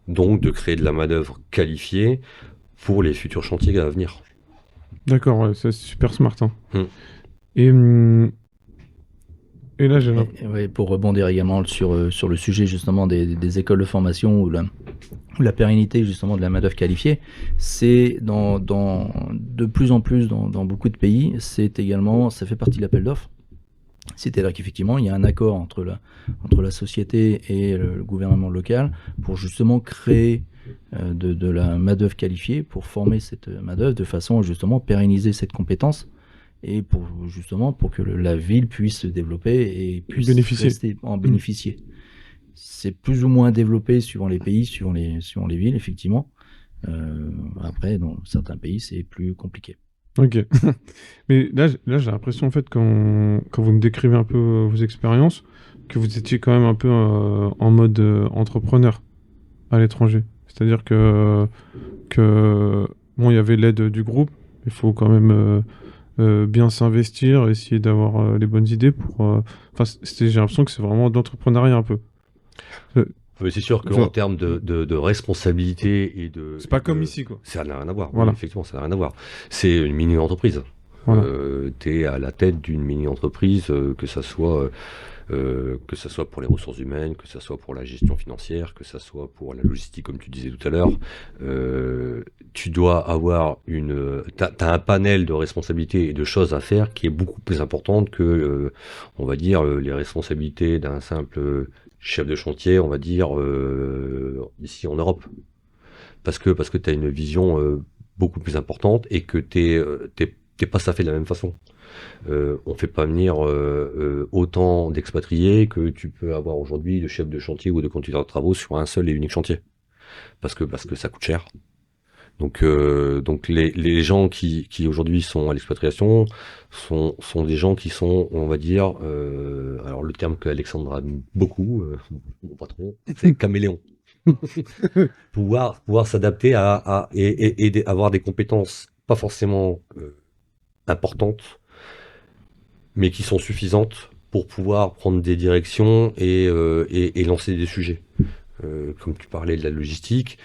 donc de créer de la main-d'œuvre qualifiée pour les futurs chantiers à venir. D'accord, ouais, c'est super smart. Hein. Hmm. Et, et là, j'ai l'impression. Ouais, pour rebondir également sur le sujet justement des écoles de formation ou la pérennité justement de la main-d'œuvre qualifiée, c'est de plus en plus dans beaucoup de pays, ça fait partie de l'appel d'offres. C'est-à-dire qu'effectivement, il y a un accord entre la société et le gouvernement local pour justement créer de la main-d'œuvre qualifiée, pour former cette main-d'œuvre de façon à justement pérenniser cette compétence et pour que la ville puisse se développer et puisse bénéficier. C'est plus ou moins développé suivant les pays, suivant les villes, effectivement. Après, dans certains pays, c'est plus compliqué. Ok. Mais là, j'ai l'impression, en fait, quand vous me décrivez un peu vos expériences, que vous étiez quand même un peu en mode entrepreneur à l'étranger. C'est-à-dire que bon, il y avait l'aide du groupe, il faut quand même bien s'investir, essayer d'avoir les bonnes idées pour... Enfin, j'ai l'impression que c'est vraiment d'entrepreneuriat un peu. Mais c'est sûr qu'en termes de responsabilité et de... C'est pas comme ici, quoi. Ça n'a rien à voir. Voilà. Oui, effectivement, ça n'a rien à voir. C'est une mini-entreprise. Voilà. T'es à la tête d'une mini-entreprise, que ça soit pour les ressources humaines, que ça soit pour la gestion financière, que ça soit pour la logistique, comme tu disais tout à l'heure. Tu dois avoir t'as un panel de responsabilités et de choses à faire qui est beaucoup plus importante que, on va dire, les responsabilités d'un simple chef de chantier, on va dire, ici en Europe. Parce que tu as une vision beaucoup plus importante et que t'es pas staffé de la même façon. On fait pas venir autant d'expatriés que tu peux avoir aujourd'hui de chefs de chantier ou de conducteurs de travaux sur un seul et unique chantier. Parce que ça coûte cher. Donc les gens qui aujourd'hui sont à l'expatriation sont des gens qui sont, on va dire, alors le terme qu'Alexandre aime beaucoup, mon patron, c'est caméléon. pouvoir s'adapter et avoir des compétences pas forcément importantes, mais qui sont suffisantes pour pouvoir prendre des directions et lancer des sujets. Comme tu parlais de la logistique,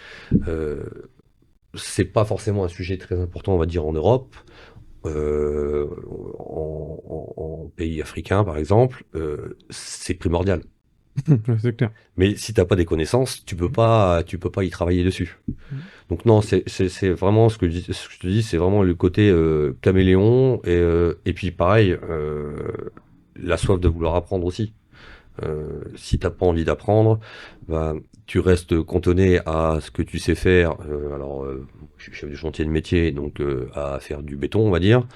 c'est pas forcément un sujet très important, on va dire, en Europe. En pays africains, par exemple, c'est primordial. C'est clair. Mais si t'as pas des connaissances, tu peux pas y travailler dessus. Donc non, c'est vraiment ce que je te dis, c'est vraiment le côté caméléon et puis pareil, la soif de vouloir apprendre aussi. Si t'as pas envie d'apprendre, bah, tu restes cantonné à ce que tu sais faire. Alors, je suis chef de chantier de métier, donc à faire du béton, on va dire.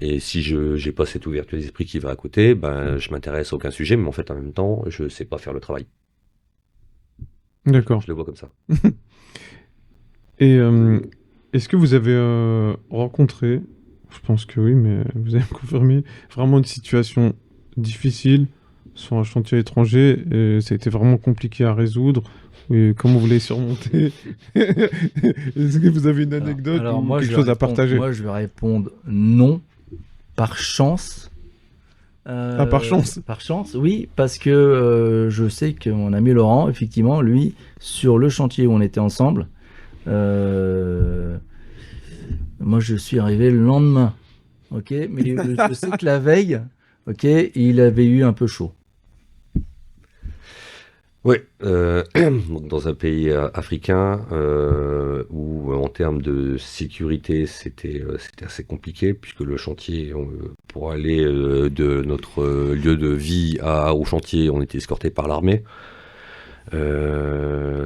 Et si j'ai pas cette ouverture d'esprit qui va à côté, ben je m'intéresse à aucun sujet, mais en fait en même temps, je sais pas faire le travail. D'accord. Je le vois comme ça. Et est-ce que vous avez rencontré, je pense que oui, mais vous avez confirmé, vraiment une situation difficile sur un chantier étranger et ça a été vraiment compliqué à résoudre? Et comment vous l'avez surmonté? Est-ce que vous avez une anecdote ou quelque chose à partager? Moi, je vais répondre non, par chance. Par chance? Par chance, oui, parce que je sais que mon ami Laurent, effectivement, lui, sur le chantier où on était ensemble, moi, je suis arrivé le lendemain, ok, mais je sais que la veille, ok, il avait eu un peu chaud. Oui, dans un pays africain où en termes de sécurité c'était assez compliqué puisque le chantier pour aller de notre lieu de vie au chantier on était escorté par l'armée.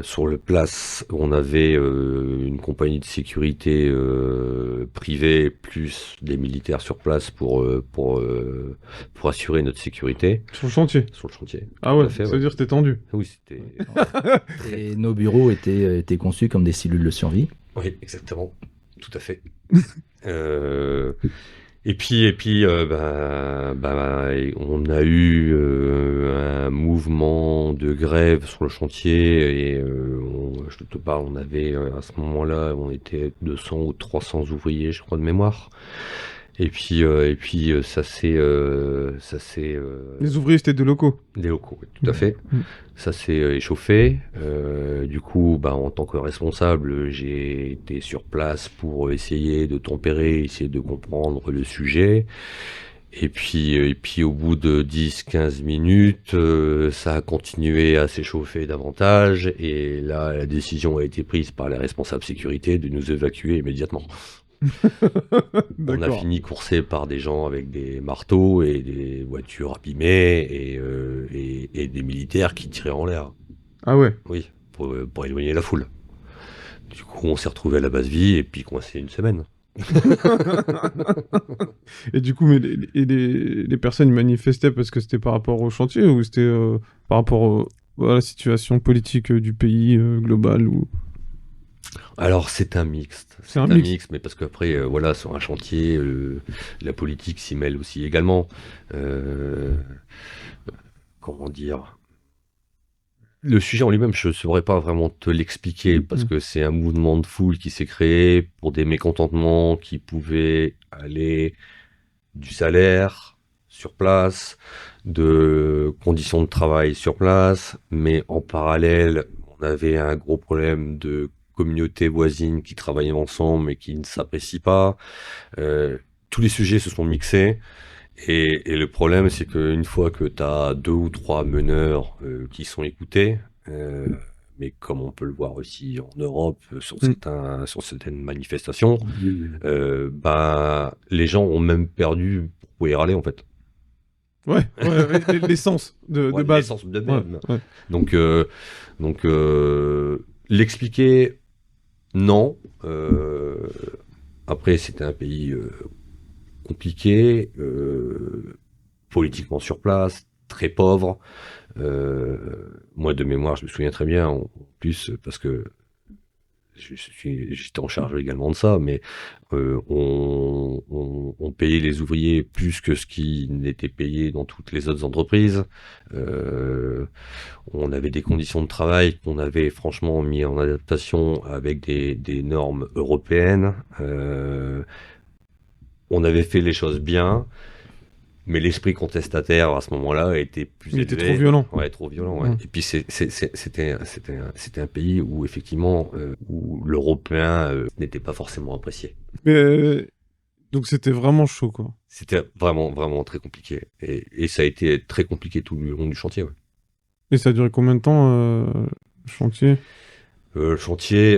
Sur le place, on avait une compagnie de sécurité privée plus des militaires sur place pour assurer notre sécurité Sur le chantier. sur le chantier. Ah ouais, Tout à fait, ça veut dire que c'était tendu. Oui, c'était. Et nos bureaux étaient conçus comme des cellules de survie. Oui, exactement. Tout à fait. Et puis, on a eu un mouvement de grève sur le chantier et je te parle, on avait à ce moment-là, on était 200 ou 300 ouvriers, je crois, de mémoire. Et puis, ça s'est, Les ouvriers, c'était de locaux. des locaux, oui, tout à fait. Mm. Ça s'est échauffé. Du coup, en tant que responsable, j'ai été sur place pour essayer de tempérer, essayer de comprendre le sujet. Et puis au bout de 10-15 minutes, ça a continué à s'échauffer davantage. Et là, la décision a été prise par les responsables sécurité de nous évacuer immédiatement. On a D'accord. fini coursé par des gens avec des marteaux et des voitures abîmées et des militaires qui tiraient en l'air. Ah ouais. Oui, pour éloigner la foule. Du coup, on s'est retrouvé à la base vie et puis coincé une semaine. Et du coup, mais les personnes ils manifestaient parce que c'était par rapport au chantier ou c'était par rapport à la situation politique du pays global ou... Alors, c'est un mixte. C'est un mix. Mais parce qu'après, voilà, sur un chantier, la politique s'y mêle aussi également. Euh, Comment dire? Le sujet en lui-même, je ne saurais pas vraiment te l'expliquer parce que c'est un mouvement de foule qui s'est créé pour des mécontentements qui pouvaient aller du salaire sur place, de conditions de travail sur place, mais en parallèle, on avait un gros problème de communautés voisines qui travaillaient ensemble et qui ne s'apprécient pas. Tous les sujets se sont mixés. Et le problème, c'est qu'une fois que tu as 2 ou 3 meneurs qui sont écoutés, mais comme on peut le voir aussi en Europe sur certaines manifestations, les gens ont même perdu pour y râler en fait. Ouais, l'essence de Ouais, base. l'essence de Ouais, même. ouais. Donc l'expliquer, non. Après, c'était un pays compliqué, politiquement sur place, très pauvre. Moi, de mémoire, je me souviens très bien, en plus, parce que j'étais en charge également de ça, mais on payait les ouvriers plus que ce qui n'était payé dans toutes les autres entreprises. On avait des conditions de travail qu'on avait franchement mis en adaptation avec des normes européennes. On avait fait les choses bien, mais l'esprit contestataire à ce moment-là était plus Il élevé. était trop violent. Ouais, trop violent. Ouais. Mm. Et puis c'était un pays où effectivement où l'européen n'était pas forcément apprécié. Mais donc c'était vraiment chaud, quoi. C'était vraiment vraiment très compliqué. Et ça a été très compliqué tout le long du chantier. Ouais. Et ça a duré combien de temps, le chantier? Le chantier,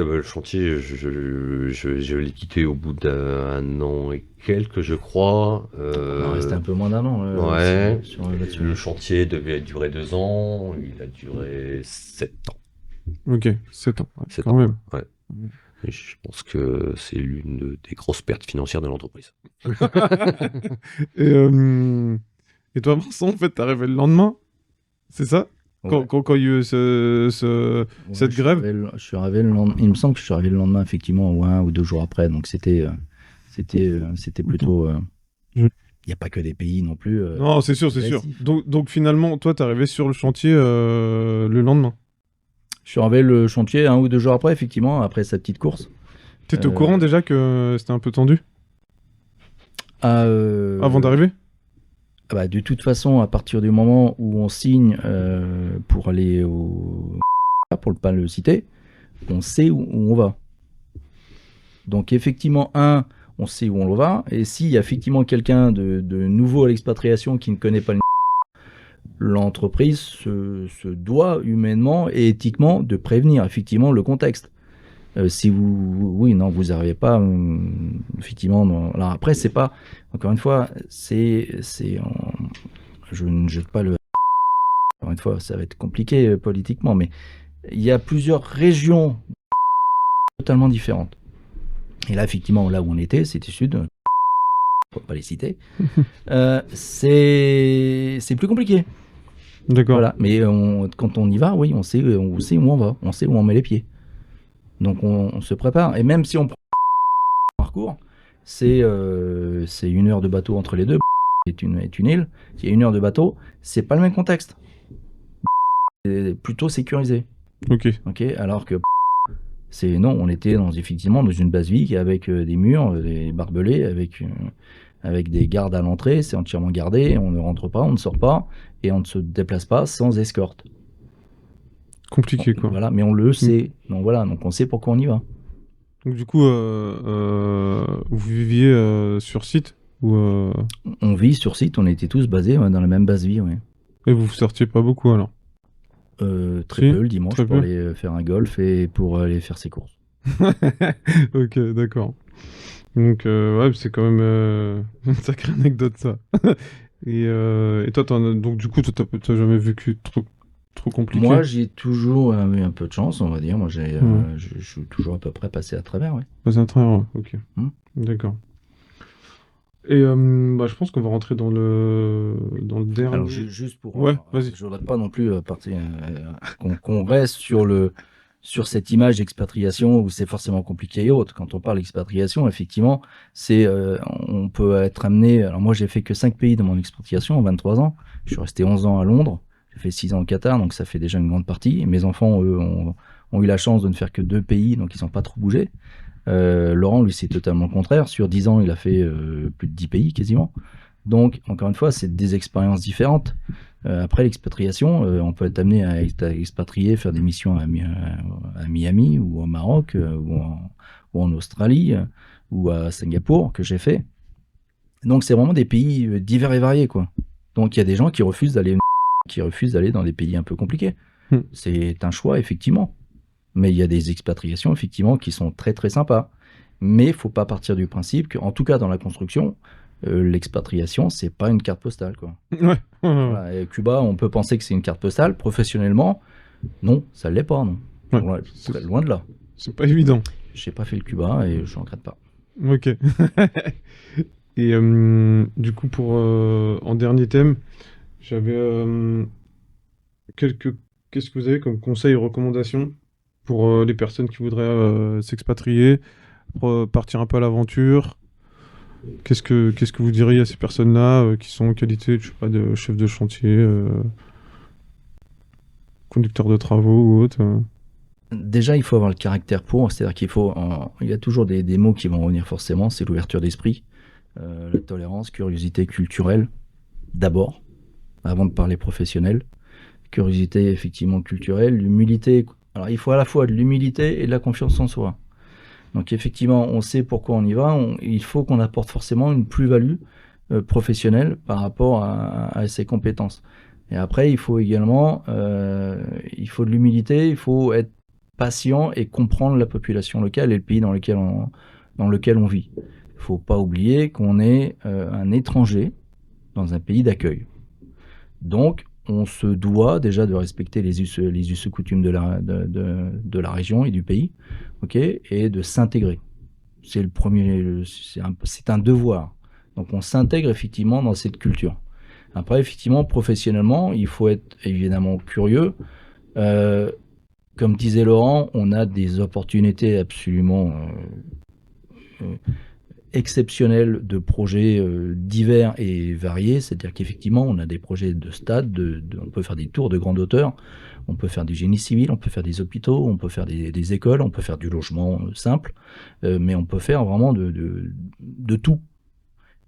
je l'ai quitté au bout d'1 an et quelques, je crois. On en restait un peu moins d'un an. Ouais. Là-dessus. Le chantier devait durer 2 ans, il a duré 7 ans. Ok, 7 ans. Ouais, 7 quand ans. même. Ouais. Et je pense que c'est des grosses pertes financières de l'entreprise. Et toi, Vincent, en fait, t'es arrivé le lendemain, c'est ça? Ouais. Quand il y a eu cette grève? Je suis arrivé le lendemain. Il me semble que je suis arrivé le lendemain, effectivement, ou 1 ou 2 jours après. Donc c'était plutôt. Il n'y a pas que des pays non plus. Non, c'est sûr, c'est sûr. agressifs. Donc finalement, toi, t'es arrivé sur le chantier le lendemain. Je suis arrivé le chantier 1 ou 2 jours après, effectivement, après sa petite course. T'étais au courant déjà que c'était un peu tendu avant d'arriver? De toute façon, à partir du moment où on signe pour aller pour ne pas le citer, on sait où on va. Donc effectivement, on sait où on va, et s'il y a effectivement quelqu'un de nouveau à l'expatriation qui ne connaît pas l'entreprise se doit humainement et éthiquement de prévenir effectivement le contexte. Si vous n'arrivez pas effectivement. Alors après, c'est pas, encore une fois, je ne jette pas le encore une fois, ça va être compliqué politiquement, mais il y a plusieurs régions totalement différentes. Et là, effectivement, là où on était, c'était sud, faut pas les citer, c'est plus compliqué. D'accord. Voilà. Mais quand on y va, oui, on sait où on va, on sait où on met les pieds. Donc on se prépare. Et même si on prend un parcours, c'est 1 heure de bateau entre les deux, est une île, il y a 1 heure de bateau, c'est pas le même contexte. C'est plutôt sécurisé. Ok. Alors que non, on était effectivement dans une base vie avec des murs, des barbelés, avec des gardes à l'entrée, c'est entièrement gardé, on ne rentre pas, on ne sort pas, et on ne se déplace pas sans escorte. Compliqué, quoi. Voilà, mais on le sait. Donc voilà, donc on sait pourquoi on y va. Donc du coup, vous viviez sur site ou On vit sur site, on était tous basés dans la même base vie, ouais. et vous sortiez pas beaucoup alors? Très Si, peu le dimanche très pour peu. aller faire un golf et pour aller faire ses courses. Ok, d'accord. Donc ouais, c'est quand même une sacrée anecdote ça. Et toi, donc du coup, toi, t'as jamais vécu trop compliqué? Moi, j'ai toujours eu un peu de chance, on va dire. Moi, je suis toujours à peu près passé à travers, ouais. Pas un train, ouais. Ok. Hmm. D'accord. Et je pense qu'on va rentrer dans le dernier. Alors, juste pour... Ouais, vas-y. je voudrais pas non plus qu'on reste sur cette image d'expatriation où c'est forcément compliqué et autres. Quand on parle d'expatriation, effectivement, on peut être amené... Alors moi, j'ai fait que 5 pays dans mon expatriation en 23 ans. Je suis resté 11 ans à Londres. J'ai fait 6 ans au Qatar, donc ça fait déjà une grande partie. Mes enfants, eux, ont eu la chance de ne faire que 2 pays, donc ils n'ont pas trop bougé. Laurent, lui, c'est totalement le contraire. Sur 10 ans, il a fait plus de 10 pays quasiment. Donc, encore une fois, c'est des expériences différentes. Après l'expatriation, on peut être amené à expatrier, faire des missions à Miami ou au Maroc ou en Australie ou à Singapour que j'ai fait. Donc, c'est vraiment des pays divers et variés, quoi. Donc, il y a des gens qui refusent d'aller dans des pays un peu compliqués. C'est un choix, effectivement. Mais il y a des expatriations, effectivement, qui sont très très sympas. Mais il ne faut pas partir du principe qu'en tout cas dans la construction, l'expatriation, c'est pas une carte postale, quoi. Ouais. Voilà, et Cuba, on peut penser que c'est une carte postale. Professionnellement, non, ça ne l'est pas, non. Ouais. Loin de là. C'est pas évident. J'ai pas fait le Cuba et je n'en regrette pas. Ok. Et du coup, en dernier thème, j'avais Qu'est-ce que vous avez comme conseils et recommandations pour les personnes qui voudraient s'expatrier, partir un peu à l'aventure? Qu'est-ce que vous diriez à ces personnes-là qui sont en qualité, je sais pas, de chef de chantier, conducteur de travaux ou autre Déjà, il faut avoir le caractère pour, c'est-à-dire il y a toujours des mots qui vont revenir forcément, c'est l'ouverture d'esprit, la tolérance, curiosité culturelle, d'abord, avant de parler professionnel. Curiosité effectivement culturelle, l'humilité. Alors il faut à la fois de l'humilité et de la confiance en soi. Donc effectivement, on sait pourquoi on y va, il faut qu'on apporte forcément une plus-value professionnelle par rapport à ses compétences. Et après, il faut également de l'humilité, il faut être patient et comprendre la population locale et le pays dans lequel on vit. Il ne faut pas oublier qu'on est un étranger dans un pays d'accueil. Donc, on se doit déjà de respecter les us et coutumes de la région et du pays, et de s'intégrer. C'est c'est un devoir. Donc, on s'intègre effectivement dans cette culture. Après, effectivement, professionnellement, il faut être évidemment curieux. Comme disait Laurent, on a des opportunités absolument exceptionnel de projets divers et variés, c'est-à-dire qu'effectivement on a des projets de stade, on peut faire des tours de grande hauteur, on peut faire du génie civil, on peut faire des hôpitaux, on peut faire des écoles, on peut faire du logement simple, mais on peut faire vraiment de tout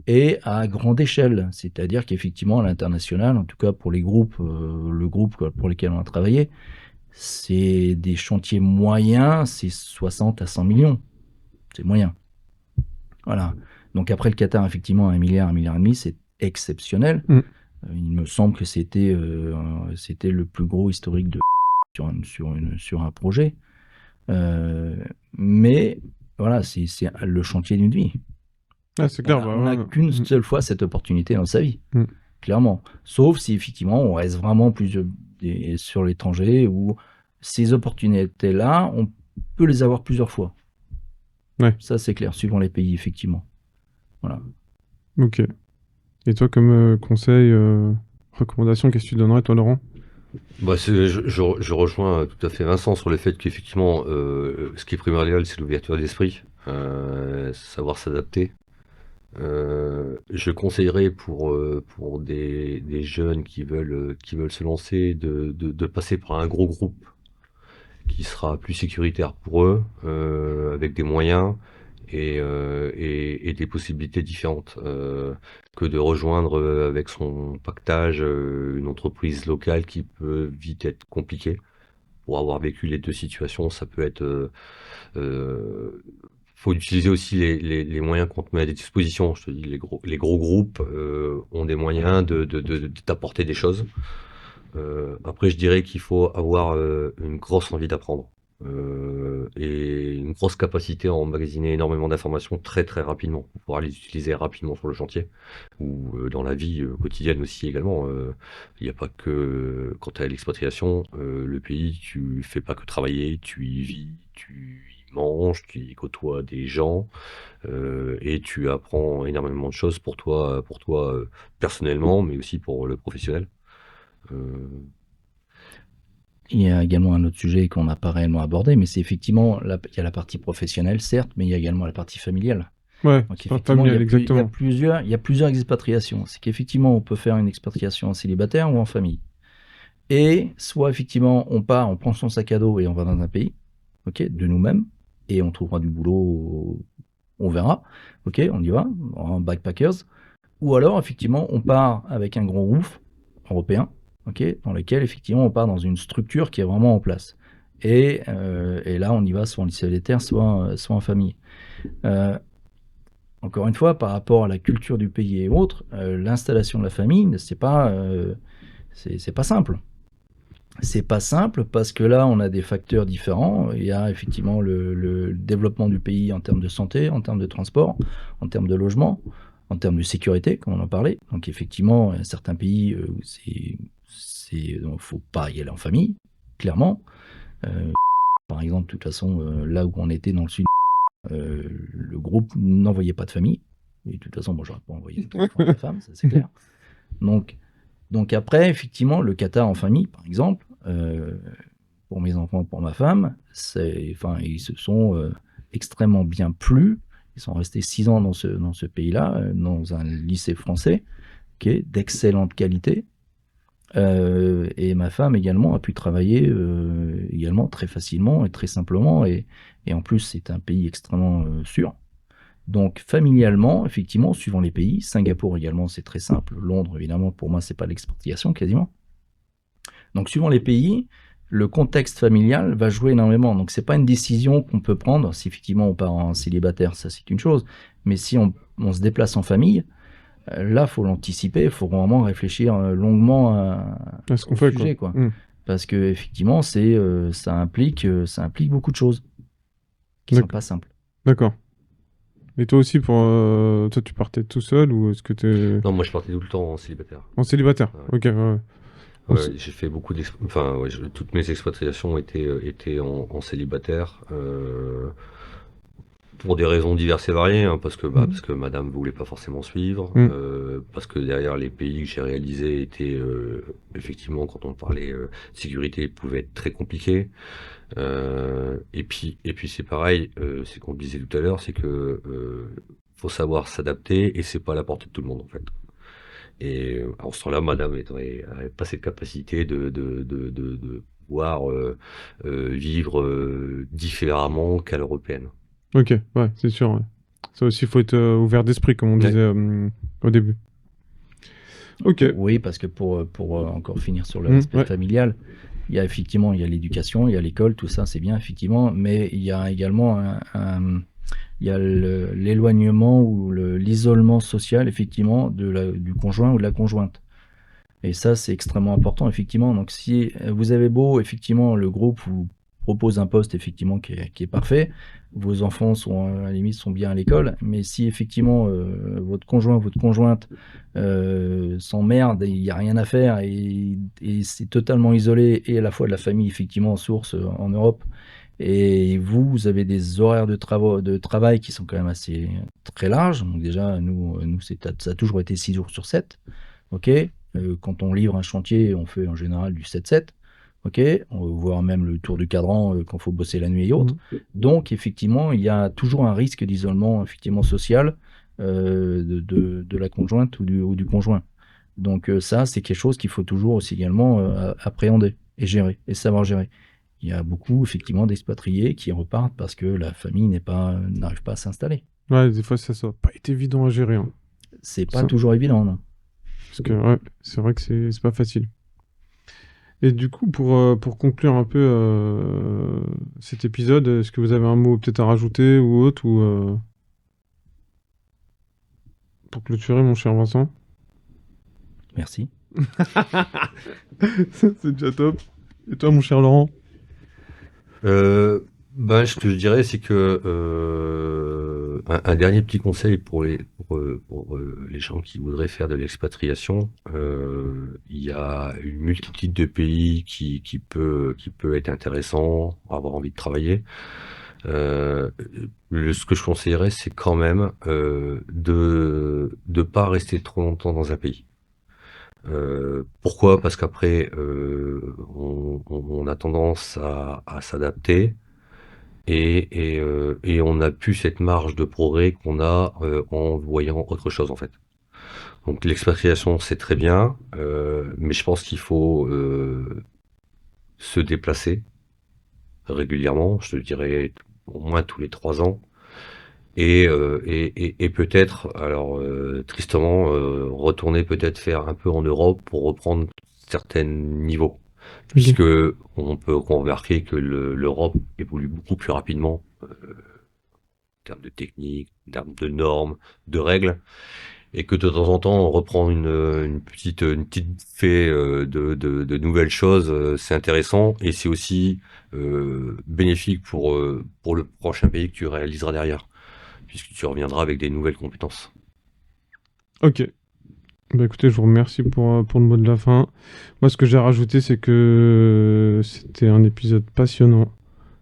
et à grande échelle, c'est-à-dire qu'effectivement à l'international, en tout cas pour les groupes, le groupe pour lequel on a travaillé, c'est des chantiers moyens, c'est 60 à 100 millions, c'est moyen. Voilà. Donc après le Qatar, effectivement, 1 milliard, 1,5 milliard, c'est exceptionnel. Il me semble que c'était le plus gros historique sur un projet. Mais voilà, c'est le chantier d'une vie. Ah, c'est clair. On n'a qu'une seule fois cette opportunité dans sa vie, clairement. Sauf si effectivement on reste vraiment sur l'étranger, où ces opportunités-là, on peut les avoir plusieurs fois. Ouais. Ça, c'est clair, suivant les pays, effectivement. Voilà. Ok. Et toi, comme conseil, recommandation, qu'est-ce que tu donnerais, toi, Laurent? Bah, je rejoins tout à fait Vincent sur le fait qu'effectivement, ce qui est primordial, c'est l'ouverture d'esprit, savoir s'adapter. Je conseillerais pour des jeunes qui veulent se lancer de passer par un gros groupe qui sera plus sécuritaire pour eux, avec des moyens et des possibilités différentes, que de rejoindre avec son pactage une entreprise locale qui peut vite être compliquée. Pour avoir vécu les deux situations, ça peut être... faut utiliser aussi les moyens qu'on te met à disposition. Je te dis, les gros groupes ont des moyens de t'apporter des choses. Après, je dirais qu'il faut avoir une grosse envie d'apprendre et une grosse capacité à emmagasiner énormément d'informations très très rapidement pour pouvoir les utiliser rapidement sur le chantier ou dans la vie quotidienne aussi également. Il n'y a pas que quand tu es à l'expatriation, le pays, tu fais pas que travailler, tu y vis, tu y manges, tu y côtoies des gens et tu apprends énormément de choses pour toi personnellement, mais aussi pour le professionnel. Euh, Il y a également un autre sujet qu'on n'a pas réellement abordé, mais c'est effectivement, il y a la partie professionnelle, certes, mais il y a également la partie familiale. Ouais, Donc c'est pas effectivement, familial, exactement. il y a plusieurs expatriations. C'est qu'effectivement, on peut faire une expatriation en célibataire ou en famille. Et soit effectivement, on part, on prend son sac à dos et on va dans un pays, ok, de nous-mêmes, et on trouvera du boulot, on verra, ok, on y va, en backpackers. Ou alors, effectivement, on part avec un gros groupe européen, ok, dans lequel, effectivement, on part dans une structure qui est vraiment en place. Et là, on y va soit en lycée des terres, soit en famille. Euh, Encore une fois, par rapport à la culture du pays et autres, l'installation de la famille, c'est pas simple. C'est pas simple parce que là, on a des facteurs différents. Il y a effectivement le développement du pays en termes de santé, en termes de transport, en termes de logement, en termes de sécurité, comme on en parlait. Donc effectivement, il y a certains pays où faut pas y aller en famille, clairement. Euh, Par exemple, de toute façon, là où on était dans le sud, le groupe n'envoyait pas de famille. Et de toute façon, moi, j'aurais pas envoyé de ma femme, ça c'est clair. Donc après, effectivement, le Qatar en famille, par exemple, pour mes enfants, pour ma femme, ils se sont extrêmement bien plu. Ils sont restés 6 ans dans ce pays-là, dans un lycée français, qui est d'excellente qualité. Et ma femme également a pu travailler également très facilement et très simplement. Et en plus, c'est un pays extrêmement sûr. Donc familialement, effectivement, suivant les pays, Singapour également, c'est très simple. Londres, évidemment, pour moi, c'est pas l'expatriation quasiment. Donc suivant les pays, le contexte familial va jouer énormément. Donc c'est pas une décision qu'on peut prendre. Si effectivement on part en célibataire, ça c'est une chose. Mais si on se déplace en famille, là, faut l'anticiper. Il faut vraiment réfléchir longuement Ce qu'on au fait, sujet, quoi. quoi. Parce que effectivement, ça implique beaucoup de choses qui sont pas simples. D'accord. Et toi aussi, toi, tu partais tout seul ou est-ce que t'es Non, moi je partais tout le temps en célibataire. en célibataire? Ouais. Ok, ouais. Ouais, j'ai fait beaucoup enfin, ouais, toutes mes expatriations étaient en célibataire pour des raisons diverses et variées, hein, parce que madame voulait pas forcément suivre, parce que derrière les pays que j'ai réalisés étaient effectivement, quand on parlait sécurité, pouvaient être très compliqués. Et puis c'est pareil, c'est qu'on disait tout à l'heure, c'est que faut savoir s'adapter et c'est pas à la portée de tout le monde en fait. Et en ce temps-là, madame avait pas cette capacité de pouvoir vivre différemment qu'à l'européenne. Ok, ouais, c'est sûr. Ouais. Ça aussi, il faut être ouvert d'esprit, comme on Ouais. disait au début. Ok. Oui, parce que pour encore finir sur l'aspect familial, il y a effectivement l'éducation, il y a l'école, tout ça, c'est bien effectivement, mais il y a également il y a l'éloignement ou l'isolement social effectivement du conjoint ou de la conjointe. Et ça, c'est extrêmement important effectivement. Donc si vous avez beau effectivement le groupe vous propose un poste effectivement qui est parfait, vos enfants sont à la limite sont bien à l'école, mais si effectivement votre conjoint, votre conjointe s'emmerde et il n'y a rien à faire et c'est totalement isolé et à la fois de la famille effectivement en source en Europe et vous avez des horaires de travail qui sont quand même assez très larges. Donc déjà nous ça a toujours été 6 jours sur 7. OK, quand on livre un chantier, on fait en général du 7-7. OK, on va voir même le tour du cadran quand faut bosser la nuit et autres. Donc effectivement, il y a toujours un risque d'isolement effectivement social de la conjointe ou du conjoint. Donc ça, c'est quelque chose qu'il faut toujours aussi également appréhender et gérer et savoir gérer. Il y a beaucoup effectivement d'expatriés qui repartent parce que la famille n'arrive pas à s'installer. Ouais, des fois, ça n'a pas été évident à gérer. Hein. C'est pas Ça. toujours évident, non. Parce que ouais, c'est vrai que c'est pas facile. Et du coup, pour conclure un peu cet épisode, est-ce que vous avez un mot peut-être à rajouter ou autre ou pour clôturer, mon cher Vincent? Merci. C'est déjà top. Et toi, mon cher Laurent? Ce que je dirais, c'est que un dernier petit conseil pour les gens qui voudraient faire de l'expatriation, il y a une multitude de pays qui peut être intéressant, avoir envie de travailler. Ce que je conseillerais, c'est quand même de pas rester trop longtemps dans un pays. Pourquoi? Parce qu'après, on a tendance à s'adapter et on n'a plus cette marge de progrès qu'on a en voyant autre chose en fait. Donc l'expatriation c'est très bien, mais je pense qu'il faut se déplacer régulièrement, je te dirais au moins tous les 3 ans. Et peut-être, alors tristement, retourner peut-être faire un peu en Europe pour reprendre certains niveaux. Puisque on peut remarquer que l'Europe évolue beaucoup plus rapidement en termes de technique, en termes de normes, de règles, et que de temps en temps on reprend une petite fée de nouvelles choses, c'est intéressant et c'est aussi bénéfique pour le prochain pays que tu réaliseras derrière, puisque tu reviendras avec des nouvelles compétences. Ok. Bah écoutez, je vous remercie pour le mot de la fin. Moi, ce que j'ai rajouté, c'est que c'était un épisode passionnant.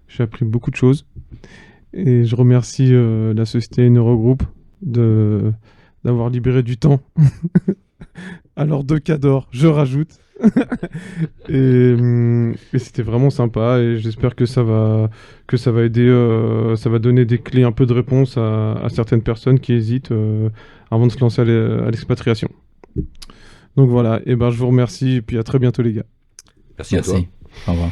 J'ai appris beaucoup de choses. Et je remercie la société Neurogroup d'avoir libéré du temps. Alors, de Cador, je rajoute. et c'était vraiment sympa. Et j'espère que ça va aider, ça va donner des clés, un peu de réponse à certaines personnes qui hésitent avant de se lancer à l'expatriation. Donc voilà, et ben je vous remercie et puis à très bientôt les gars. Merci à toi. Au revoir.